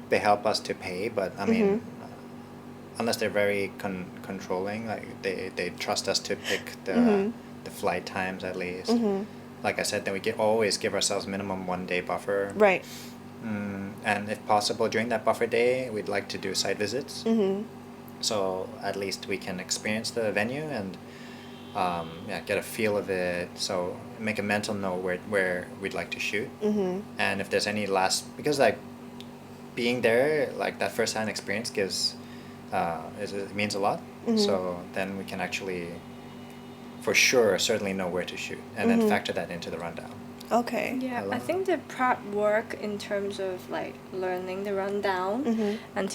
they help us to pay, but I mean, unless they're very controlling, like they trust us to pick the flight times at least. Like I said, then we always give ourselves minimum 1 day buffer. Right. And if possible, during that buffer day, we'd like to do site visits. So at least we can experience the venue and get a feel of it. So make a mental note where we'd like to shoot. And if there's any because like being there, like that first-hand experience it means a lot. So then we can actually, for sure, certainly know where to shoot and then factor that into the rundown. Okay. Yeah, Hello. I think the prep work in terms of like learning the rundown and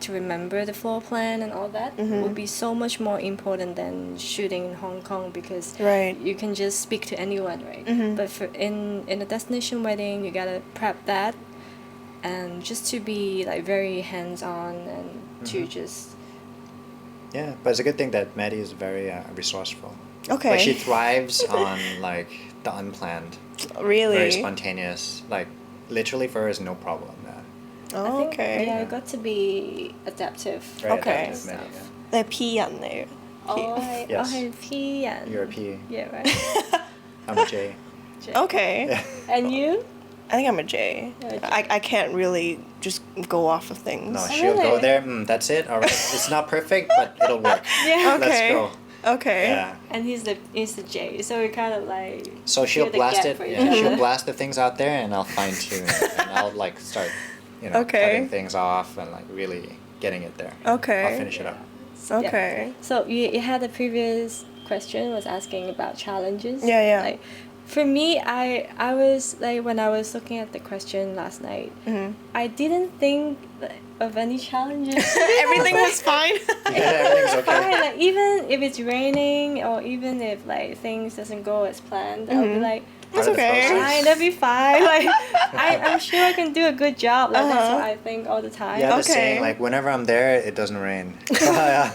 to remember the floor plan and all that will be so much more important than shooting in Hong Kong, because Right. you can just speak to anyone, right? But in a destination wedding, you gotta prep that, and just to be like very hands-on and to just Yeah, but it's a good thing that Maddie is very resourceful. Okay. Like she thrives on like the unplanned, Really? very spontaneous. Like literally for her is no problem. Oh, I think, okay. yeah, I got to be adaptive. Very Okay. adaptive, Maddie, Stuff. 你係 P 人嚟嘅。我係 Yes. 我係 P 人。 You're a P. Yeah, right. I'm a J. Okay. Yeah. And you? I think I'm a J. You're a J. I can't really just go off of things. No, Oh, she'll go really? there. That's it. All right. It's not perfect, but it'll work. Yeah. Okay. Let's go. Okay. Yeah. And he's the J, so we kind of like. So she'll fill the blast gap it. for each Yeah, she'll other. blast the things out there, and I'll fine tune it, and I'll like start, Okay. cutting things off and like really getting it there. Okay. I'll finish it up. Okay. So you had a previous question was asking about challenges. Yeah, yeah. Like, for me, I was like when I was looking at the question last night, I didn't think of any challenges. Everything was fine. Everything's okay. Fine, like even if it's raining or even if like things doesn't go as planned, I'll be like, It's Part of the okay. process. fine, that'll be fine. Like I'm sure I can do a good job. Like that's what I think all the time. Yeah, the Okay. saying, like, whenever I'm there, it doesn't rain. Yeah.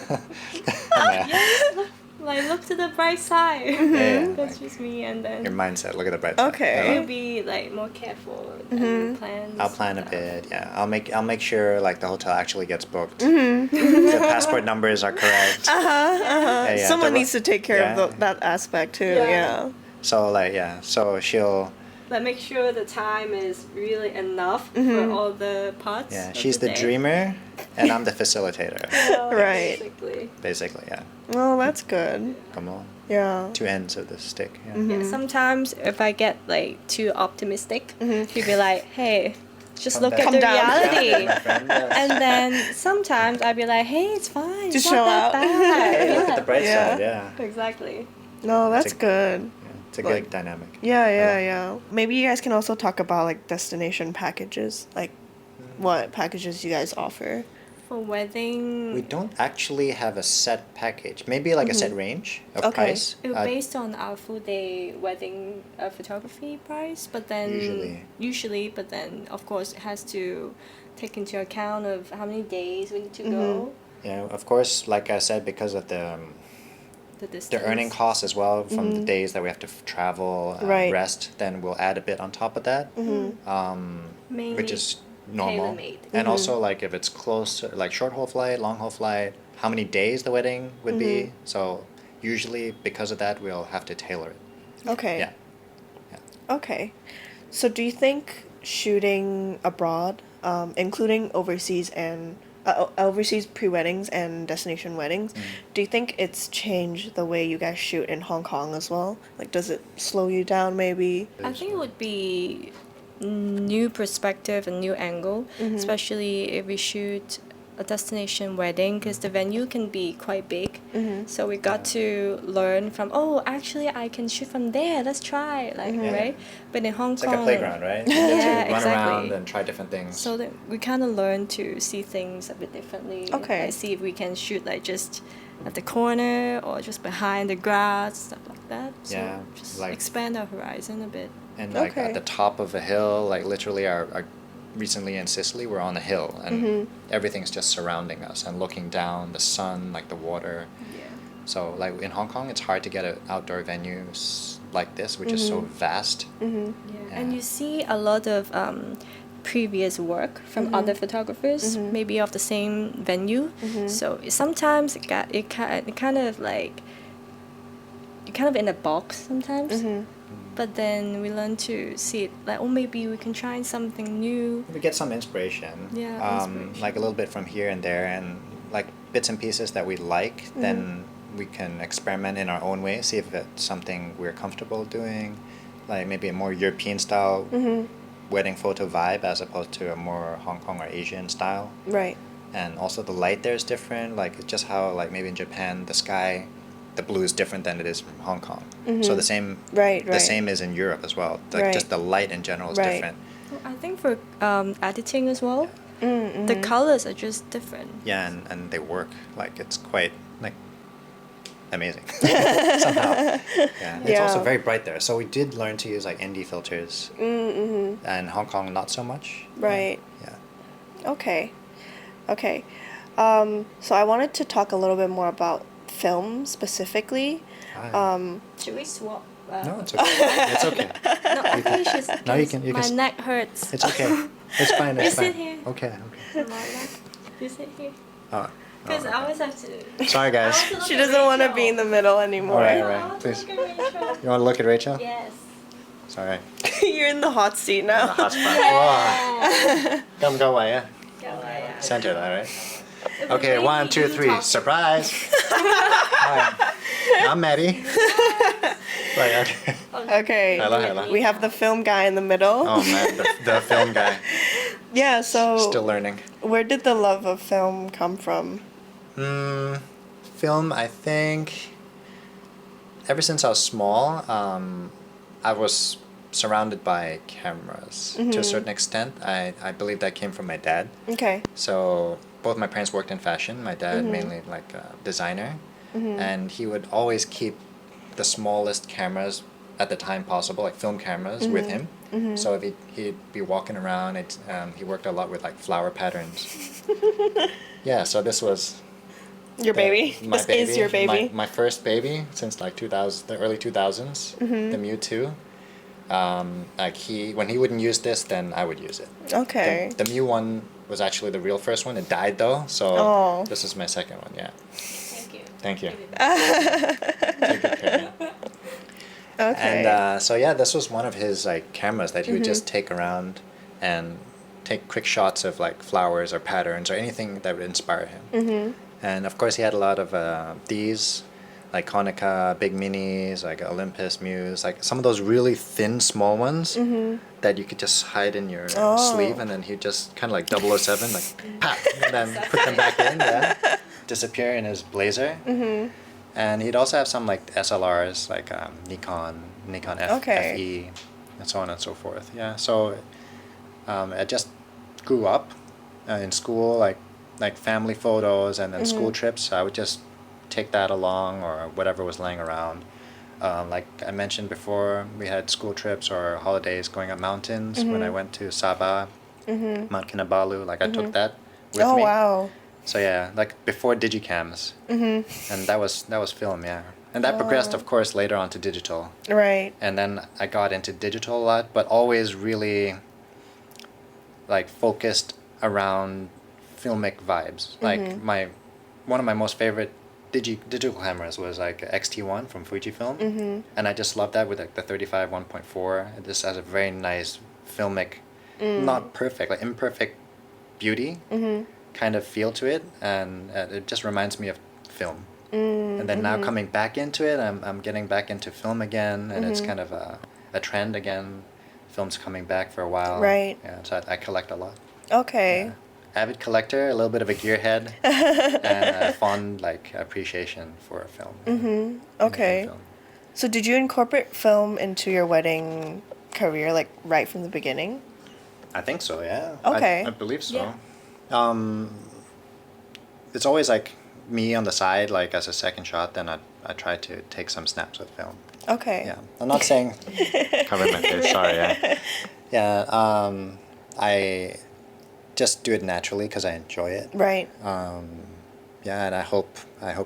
Yes, like look to the bright side. Yeah, That's like, just me, and then your mindset, look at the bright side. Okay. you'll be like more careful and plan. I'll plan a stuff. bit, yeah. I'll make sure, like, the hotel actually gets booked. The passport numbers are correct. Yeah, yeah, Someone the- needs to take care yeah. of that aspect too. Yeah. Yeah. So, like, yeah, so she'll, Like make sure the time is really enough for all the parts. yeah, of she's the day. dreamer, and I'm the facilitator, Yeah, Right. Basically. basically, yeah. Well, that's good. Come on. Yeah. Two ends of the stick, yeah. Yeah, sometimes if I get like too optimistic, you'd be like, hey, just Calm look down. at the Calm down. reality. Yeah, my friend, yes. And then sometimes I'd be like, hey, it's fine. Just it's not chill that out. bad. Hey, look Yeah. at the bright Yeah. side, yeah. Exactly. No, that's It's a- good. Yeah, it's a Like- good dynamic. Yeah, yeah, yeah. Maybe you guys can also talk about like destination packages, like what packages you guys offer. For wedding, We don't actually have a set package. Maybe like a set range of Okay. price. it was based on our full day wedding photography price, but then Usually. but then of course it has to take into account of how many days we need to go, Yeah, of course, like I said, because of the the earning distance. costs as well from the days that we have to travel, Right. rest, then we'll add a bit on top of that, Mainly which is normal. tailor-made. And also, like, if it's close, like short haul flight, long haul flight, how many days the wedding would be. So usually, because of that, we'll have to tailor it. Okay. Yeah. Okay. So do you think shooting abroad, including overseas and overseas pre-weddings and destination weddings, do you think it's changed the way you guys shoot in Hong Kong as well? Like, does it slow you down maybe? I think it would be new perspective and new angle, especially if we shoot a destination wedding, because the venue can be quite big. So we got to learn from, oh, actually I can shoot from there, let's try, like, right? But in Hong It's Kong, like a playground, right? You Yeah, get to run exactly. around and try different things. so that we kind of learn to see things a bit differently. Okay. Like see if we can shoot like just at the corner or just behind the grass, stuff like that. So Yeah, just like- expand our horizon a bit. And like Okay. at the top of a hill, like literally our recently in Sicily, we're on a hill and everything's just surrounding us and looking down, the sun, like the water. Yeah. So like in Hong Kong, it's hard to get an outdoor venues like this, which is so vast. Yeah. And Yeah. you see a lot of previous work from other photographers, maybe of the same venue. So sometimes it kind of like you're kind of in a box sometimes. But then we learn to see it like, oh, maybe we can try something new. We get some inspiration. Yeah, inspiration. Like a little bit from here and there, and like bits and pieces that we like, then we can experiment in our own way, see if it's something we're comfortable doing, like maybe a more European style wedding photo vibe as opposed to a more Hong Kong or Asian style. Right. And also the light there is different, like it's just how like maybe in Japan the sky, the blue is different than it is from Hong Kong. So the same Right, the right. same is in Europe as well. Like Right. just the light in general is Right. different. I think for editing as well, the colors are just different. Yeah, and they work. Like it's quite like amazing somehow. Yeah, it's also Yeah. very bright there. So we did learn to use like ND filters, and Hong Kong not so much. Right. Yeah. Okay. Okay. So I wanted to talk a little bit more about film specifically. Should we swap? No, it's okay. It's okay. No, I think she's. No, you can- you my can s- neck hurts. It's okay. It's fine. It's You fine. sit here. Okay. Okay. My neck. You sit here. Oh. Because I always have to. Sorry, guys. I want to look She at doesn't want to Rachel. be in the middle anymore. All right, No, all I right. want to Please. look at Rachel. You want to look at Rachel? Yes. Sorry. You're in the hot seat now. The hot spot. Wow. Come go away, yeah. Go away. Center that, right? If Okay, we 1, make 2, you 3. talk- Surprise. Hi. I'm Maddie. Like, okay. Okay. Hello, hello. We have the film guy in the middle. Oh man, the film guy. Yeah, so Still learning. where did the love of film come from? Film, I think, ever since I was small, I was surrounded by cameras to a certain extent. I believe that came from my dad. Okay. So both my parents worked in fashion. My dad mainly like a designer, and he would always keep the smallest cameras at the time possible, like film cameras, with him. So if he'd be walking around, he worked a lot with like flower patterns. Yeah, so this was Your baby. my This baby, is your baby. my first baby since like 2000, the early 2000s, the Mew 2. Like when he wouldn't use this, then I would use it. Okay. The Mew one was actually the real first one. It died though, so Oh. this is my second one. Yeah. Thank you. Thank you. Take good care. Okay. And so yeah, this was one of his like cameras that he would just take around and take quick shots of like flowers or patterns or anything that would inspire him. And of course, he had a lot of these, like Konica, Big Minis, like Olympus, Muse, like some of those really thin, small ones that you could just hide in your sleeve, and then he'd just kind of like 007, like pop, and then put them back in, disappear in his blazer. And he'd also have some like SLRs, like Nikon FE, and so on and so forth. Yeah, so I just grew up in school, like family photos and then school trips. I would just take that along or whatever was laying around. Like I mentioned before, we had school trips or holidays going up mountains. When I went to Sabah, Mount Kinabalu, like I took that with Oh me. wow. So yeah, like before digicams, and that was film, yeah. And that progressed, of course, later on to digital. Right. And then I got into digital a lot, but always really like focused around filmic vibes. Like one of my most favorite digital cameras was like XT1 from Fujifilm, and I just loved that with like the 35 1.4. It just has a very nice filmic, not perfect, like imperfect beauty kind of feel to it, and it just reminds me of film. And then now coming back into it, I'm getting back into film again, and it's kind of a trend again. Film's coming back for a while. Right. Yeah, so I collect a lot. Okay. Yeah. Avid collector, a little bit of a gearhead, and a fond like appreciation for a film. Okay. Film. So did you incorporate film into your wedding career, like right from the beginning? I think so. Yeah. Okay. I believe so. Yeah. It's always like me on the side, like as a second shot. Then I try to take some snaps with film. Okay. Yeah. I'm not saying cover my face. Sorry. Yeah. Yeah. I just do it naturally because I enjoy it. Right. Yeah, and I hope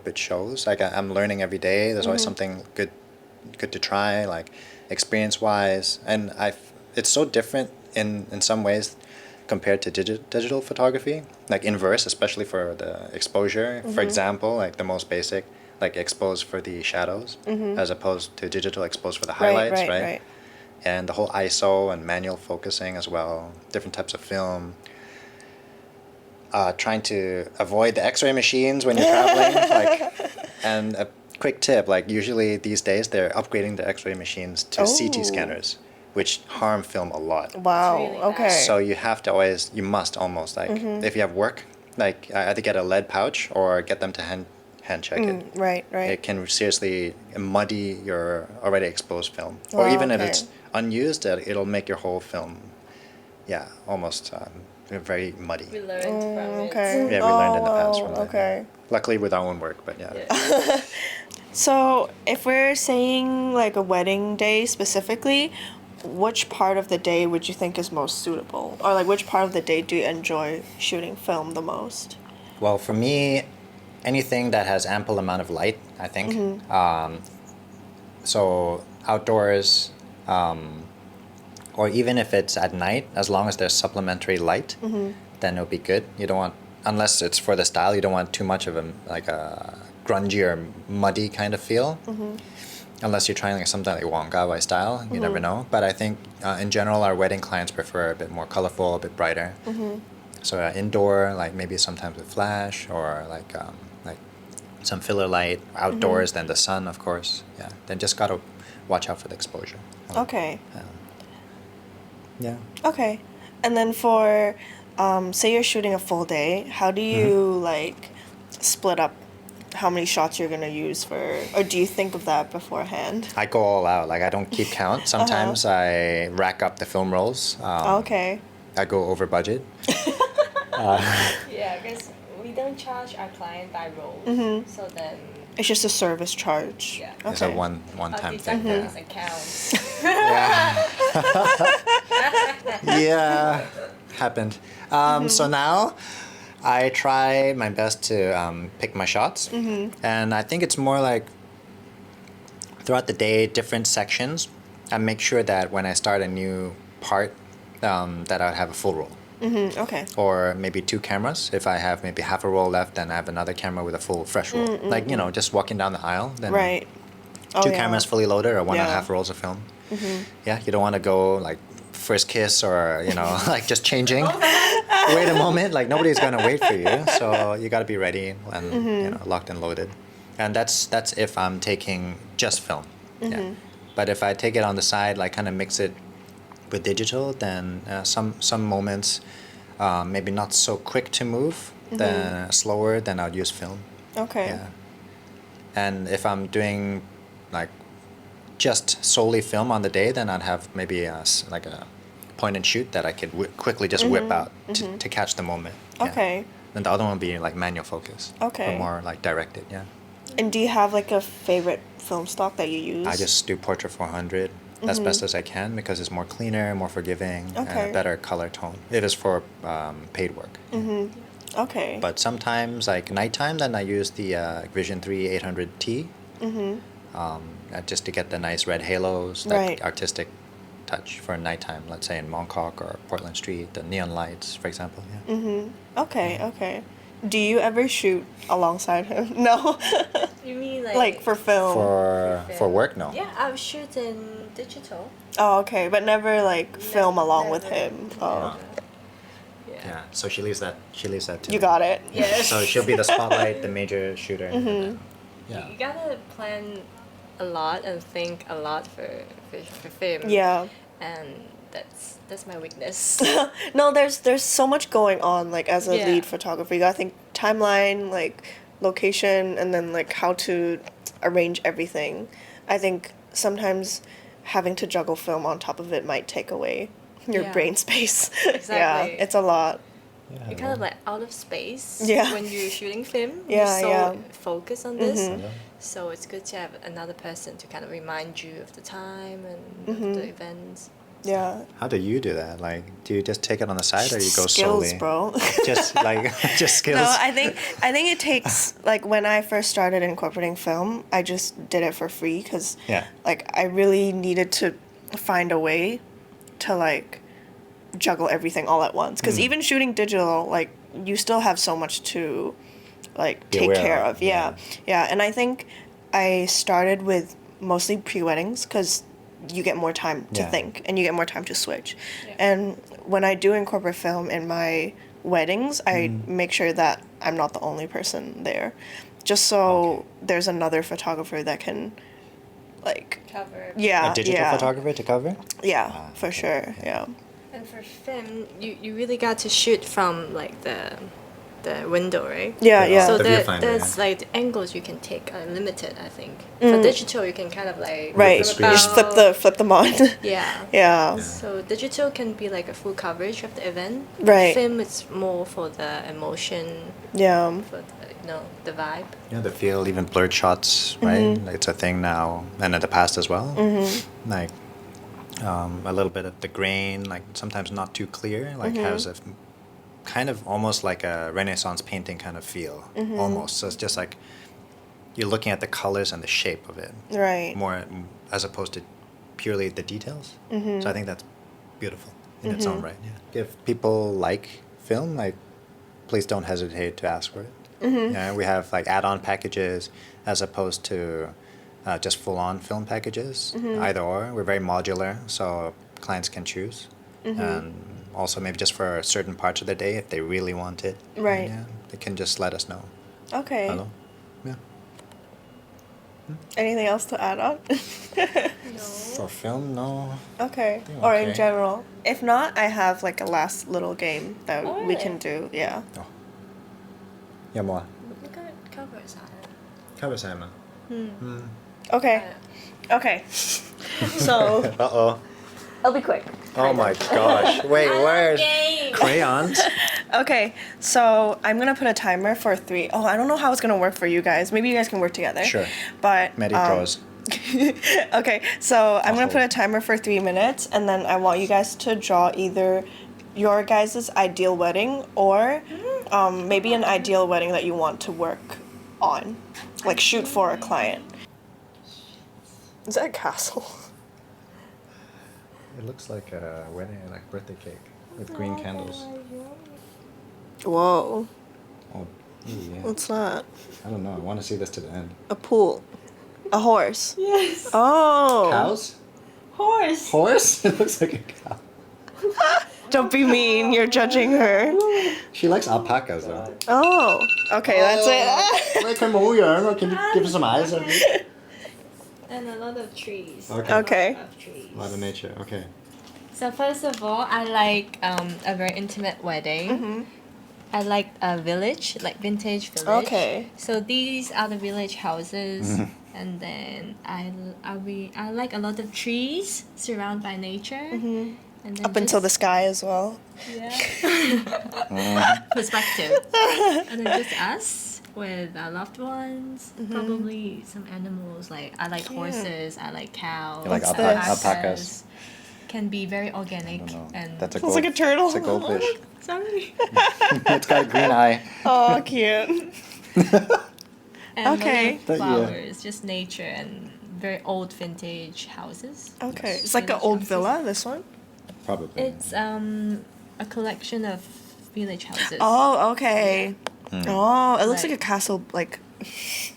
it shows. Like I'm learning every day. There's always something good to try, like experience wise, and it's so different in some ways compared to digital photography, like inverse, especially for the exposure. For example, like the most basic, like expose for the shadows, as opposed to digital expose for the highlights, right? And the whole ISO and manual focusing as well, different types of film. Trying to avoid the X-ray machines when you're traveling, and a quick tip, like usually these days they're upgrading the X-ray machines to CT scanners, which harm film a lot. Wow. It's really bad. Okay. So you must almost like if you have work, like either get a lead pouch or get them to hand check it. Right. Right. It can seriously muddy your already exposed film, or even if it's unused, it'll make your whole film, almost very muddy. We learned from it. Okay. Yeah, we learned in the past from that. Okay. Luckily with our own work, but yeah. So if we're saying like a wedding day specifically, which part of the day would you think is most suitable? Or like which part of the day do you enjoy shooting film the most? Well, for me, anything that has ample amount of light, I think. So outdoors, or even if it's at night, as long as there's supplementary light, then it'll be good. You don't want, unless it's for the style, you don't want too much of a grungy or muddy kind of feel. Unless you're trying like something like Wonga style, you never know. But I think in general, our wedding clients prefer a bit more colorful, a bit brighter. So indoor, like maybe sometimes with flash or like some filler light. Outdoors, then the sun, of course. Yeah, then just gotta watch out for the exposure. Okay. Yeah. Okay. And then for, say you're shooting a full day, how do you like split up how many shots you're gonna use for, or do you think of that beforehand? I go all out. Like I don't keep count. Sometimes I rack up the film rolls. Okay. I go over budget. Yeah, because we don't charge our client by roll. So then, It's just a service charge. Yeah. It's a Okay. one-time our thing. deductibles account. Yeah. Yeah. Happened. So now I try my best to pick my shots. And I think it's more like throughout the day, different sections. I make sure that when I start a new part, that I have a full roll. Okay. Or maybe 2 cameras. If I have maybe half a roll left, then I have another camera with a full fresh roll. Like, you know, just walking down the aisle, then Right. Oh, 2 yeah. cameras fully loaded or 1.5 Yeah. rolls of film. Yeah, you don't want to go like first kiss or, you know, like just changing. Wait a moment, like nobody's going to wait for you. So you got to be ready and, you know, locked and loaded. And that's if I'm taking just film. Yeah. But if I take it on the side, like kind of mix it with digital, then some moments maybe not so quick to move, then slower, then I'll use film. Okay. Yeah. And if I'm doing like just solely film on the day, then I'd have maybe like a point and shoot that I could quickly just whip out to catch the moment. Yeah. Okay. And the other one would be like manual focus. Okay. Or more like directed, yeah. And do you have like a favorite film stock that you use? I just do Portrait 400 as best as I can because it's more cleaner, more forgiving, and Okay. a better color tone. It is for paid work. Okay. But sometimes, like nighttime, then I use the Vision 3 800T just to get the nice red halos, that Right. artistic touch for nighttime, let's say in Mongkok or Portland Street, the neon lights, for example. Yeah. Okay, okay. Do you ever shoot alongside him? No. You mean like... Like for film? For work, no. Yeah, I would shoot in digital. Oh, okay, but never like film along with never. him. Oh, Yeah. So she leaves that to you me. got it. Yes. So she'll be the spotlight, the major shooter. Yeah. You gotta plan a lot and think a lot for film. Yeah. And that's my weakness. No, there's so much going on. Like as a Yeah. lead photographer, you gotta think timeline, like location, and then like how to arrange everything. I think sometimes having to juggle film on top of it might take away your Yeah. brain space. Yeah, Exactly. it's a lot. Yeah, You're kind of like out of space Yeah. when you're shooting film. Yeah, You're so yeah. focused on this. Yeah. So it's good to have another person to kind of remind you of the time and of the events. Yeah. How do you do that? Like, do you just take it on the side, or you go skills, solely? bro. Just like just skills. No, I think it takes like when I first started incorporating film, I just did it for free because Yeah. like I really needed to find a way to like juggle everything all at once because even shooting digital, like you still have so much to like Be take aware care of, of. Yeah. Yeah, and I think I started with mostly pre-weddings because you get more time to Yeah. think and you get more time to switch. Yeah. And when I do incorporate film in my weddings, I make sure that I'm not the only person there. Just so there's another photographer that can like Cover. yeah, A digital yeah. photographer to cover? Yeah, Ah, for okay, sure. okay. Yeah. And for film, you really got to shoot from like the window, right? Yeah, Yeah. yeah. So The viewfinder, there's yeah. like the angles you can take are limited, I think. For digital, you can kind of like Right. screen. You just flip them on. Yeah. Yeah. So digital can be like a full coverage of the event. Right. Film is more for the emotion, Yeah. for the, the vibe. Yeah, the feel, even blurred shots, right? Like, it's a thing now, and in the past as well. Like a little bit of the grain, like sometimes not too clear, like has a kind of almost like a Renaissance painting kind of feel, almost. So it's just like you're looking at the colors and the shape of it, Right. more as opposed to purely the details. So I think that's beautiful in its own right. Yeah. If people like film, like please don't hesitate to ask for it. Yeah, we have like add-on packages as opposed to just full-on film packages. Either or, we're very modular, so clients can choose. And also maybe just for certain parts of the day, if they really want it, Right. Yeah, they can just let us know. Okay. Hello. Yeah. Anything else to add on? For film, no. Okay. think Or in okay. general. If not, I have like a last little game that Oh, we can really? do. Yeah. Oh. Yeah, more. What kind of covers are there? Karusaima. Okay. Okay. So Uh-oh. I'll be quick. Oh my gosh. Wait, where's crayons? okay. So I'm gonna put a timer for 3. Oh, I don't know how it's gonna work for you guys. Maybe you guys can work together. Sure. But Medi draws. okay. So I'm gonna Uh-oh. put a timer for 3 minutes, and then I want you guys to draw either your guys' ideal wedding or maybe an ideal wedding that you want to work on, like shoot for a client. Is that a castle? It looks like a wedding, like birthday cake with green candles. Whoa. Oh, yeah. What's that? I don't know. I want to see this to the end. A pool. A horse. Yes. Oh. Cows? Horse. Horse? It looks like a cow. Don't be mean. You're judging her. She likes alpacas though. Oh. Okay, that's it. Like her mower. Can you give her some eyes? And a lot of trees. Okay. Okay. A lot of trees. A lot of nature. Okay. So first of all, I like a very intimate wedding. Mm-hmm. I like a village, like vintage village. Okay. So these are the village houses, and then I like a lot of trees surrounded by nature. Mm-hmm. And then Up until the sky as well. yeah. Perspective. And then just us with our loved ones. Probably some animals like I like horses. I like cows. You like What's alpacas? Can be very organic I don't know. and That's a Sounds like a turtle. It's a goldfish. sorry. It's got a green eye. Oh, cute. And Okay. a lot of But yeah. flowers, just nature and very old vintage houses. Okay. Yes. It's like an Village old houses. villa, this one? Probably. It's a collection of village houses. Oh, okay. Oh, it looks like a Like- castle, like.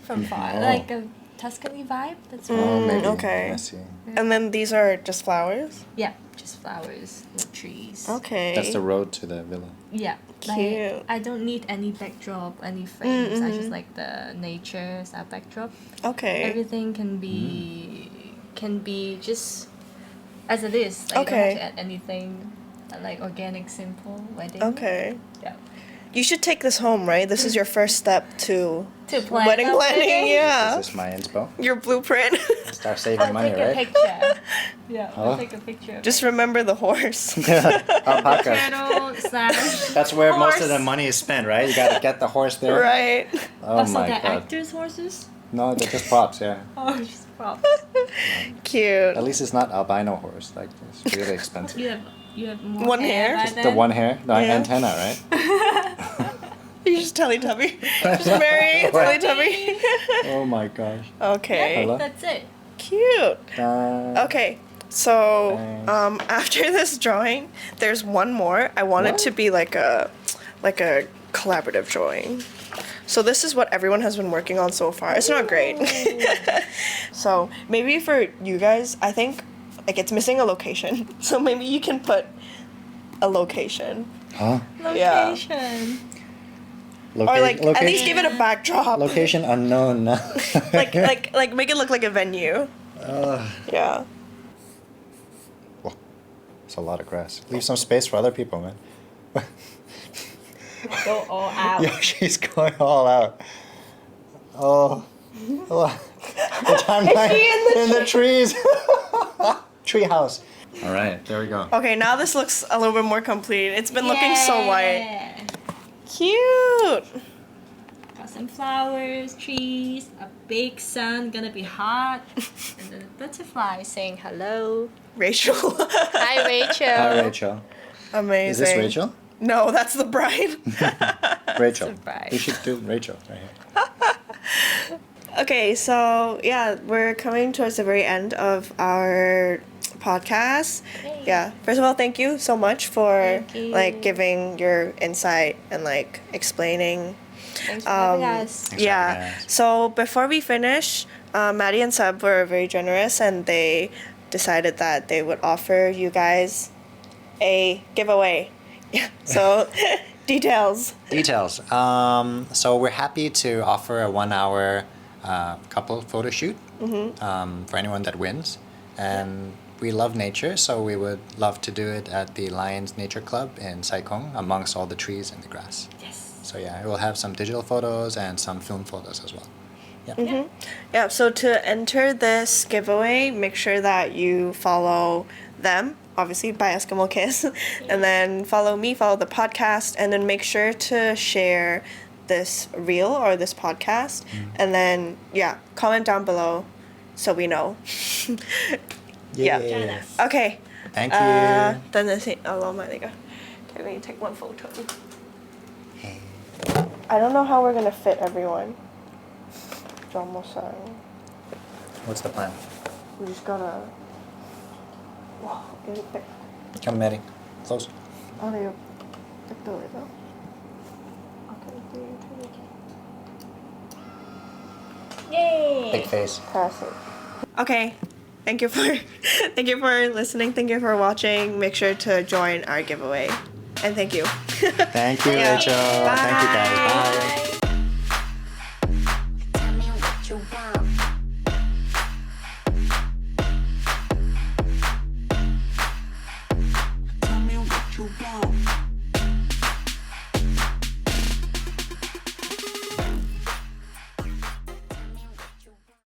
From far, Oh. like a Tuscany vibe. That's Oh, why. maybe. okay. I see. And then these are just flowers? Yeah, just flowers, no trees. Okay. That's the road to the villa. Yeah, Cute. like, I don't need any backdrop, any frames. I just like the nature as our backdrop. Okay. Everything can be just as it is. Like, Okay. You don't have to add anything. Like organic, simple wedding. Okay. Yeah. You should take this home, right? This is your first step to To plan wedding a planning. wedding? Yeah. Is this my inspo? Your blueprint. Start saving money, Take a right? picture. Yeah, Huh? we'll take a picture. Of Just remember the horse. Alpacas. turtle slash. That's where most of the Horse. money is spent, right? You gotta get the horse there. Right. Oh Also, my they're god. actors' horses. No, they're just props, yeah. Oh, just props. Cute. At least it's not albino horse. Like it's really expensive. You have more One hair? by Just the then? one hair, the Yeah. antenna, right? You just Teletubby. Just marry Teletubby. Oh my gosh. Okay. Hello? That's it. Cute. Okay. So, Thanks. after this drawing, there's one more. I want it What? to be like a collaborative drawing. So this is what everyone has been working on so far. It's not great. So maybe for you guys, I think like it's missing a location. So maybe you can put a location. Huh? Yeah. Location. Or like location, at least give it a backdrop. location unknown. like make it look like a venue. Yeah. Whoa. It's a lot of grass. Leave some space for other people, man. Go all out. Yo, she's going all out. Oh. The timeline in the trees. Tree house. All right, there we go. Okay, now this looks a little bit more complete. It's been looking so white. Yeah. Cute. Got some flowers, trees, a big sun, gonna be hot, and then a butterfly saying hello. Rachel. Hi, Rachel. Hi, Rachel. Amazing. Is this Rachel? No, that's the bride. Rachel. Surprise. We should do Rachel right here. Okay, so yeah, we're coming towards the very end of our podcast. Yay. Yeah. First of all, thank you so much for Thank you. like giving your insight and like explaining. Thanks for having us. Thanks for having Yeah. us. So before we finish, Maddie and Seb were very generous and they decided that they would offer you guys a giveaway. Yeah. So details. Details. So we're happy to offer a 1 hour couple photo shoot for anyone that wins. And we love nature, so we would love to do it at the Lions Nature Club in Saikong amongst all the trees and the grass. Yes. So yeah, it will have some digital photos and some film photos as well. Yeah. Yeah, so to enter this giveaway, make sure that you follow them, obviously by Eskimo Kiss, and then follow me, follow the podcast, and then make sure to share this reel or this podcast, and then, yeah, comment down below so we know. Yeah. Join us. Okay. Thank you. Then this is a my Okay, we're going to take one photo. I don't know how we're going to fit everyone. Almost What's the plan? we just gotta. Wow, get it back. Come, Maddie. Close. Oh, they pick the lid up. Okay, Yay! Big face. pass it. Okay, thank you for thank you for listening. Thank you for watching. Make sure to join our giveaway, and thank you. Thank you, Yeah. Rachel. Thank you, guys. Bye. Tell me what you want. Tell me what you want.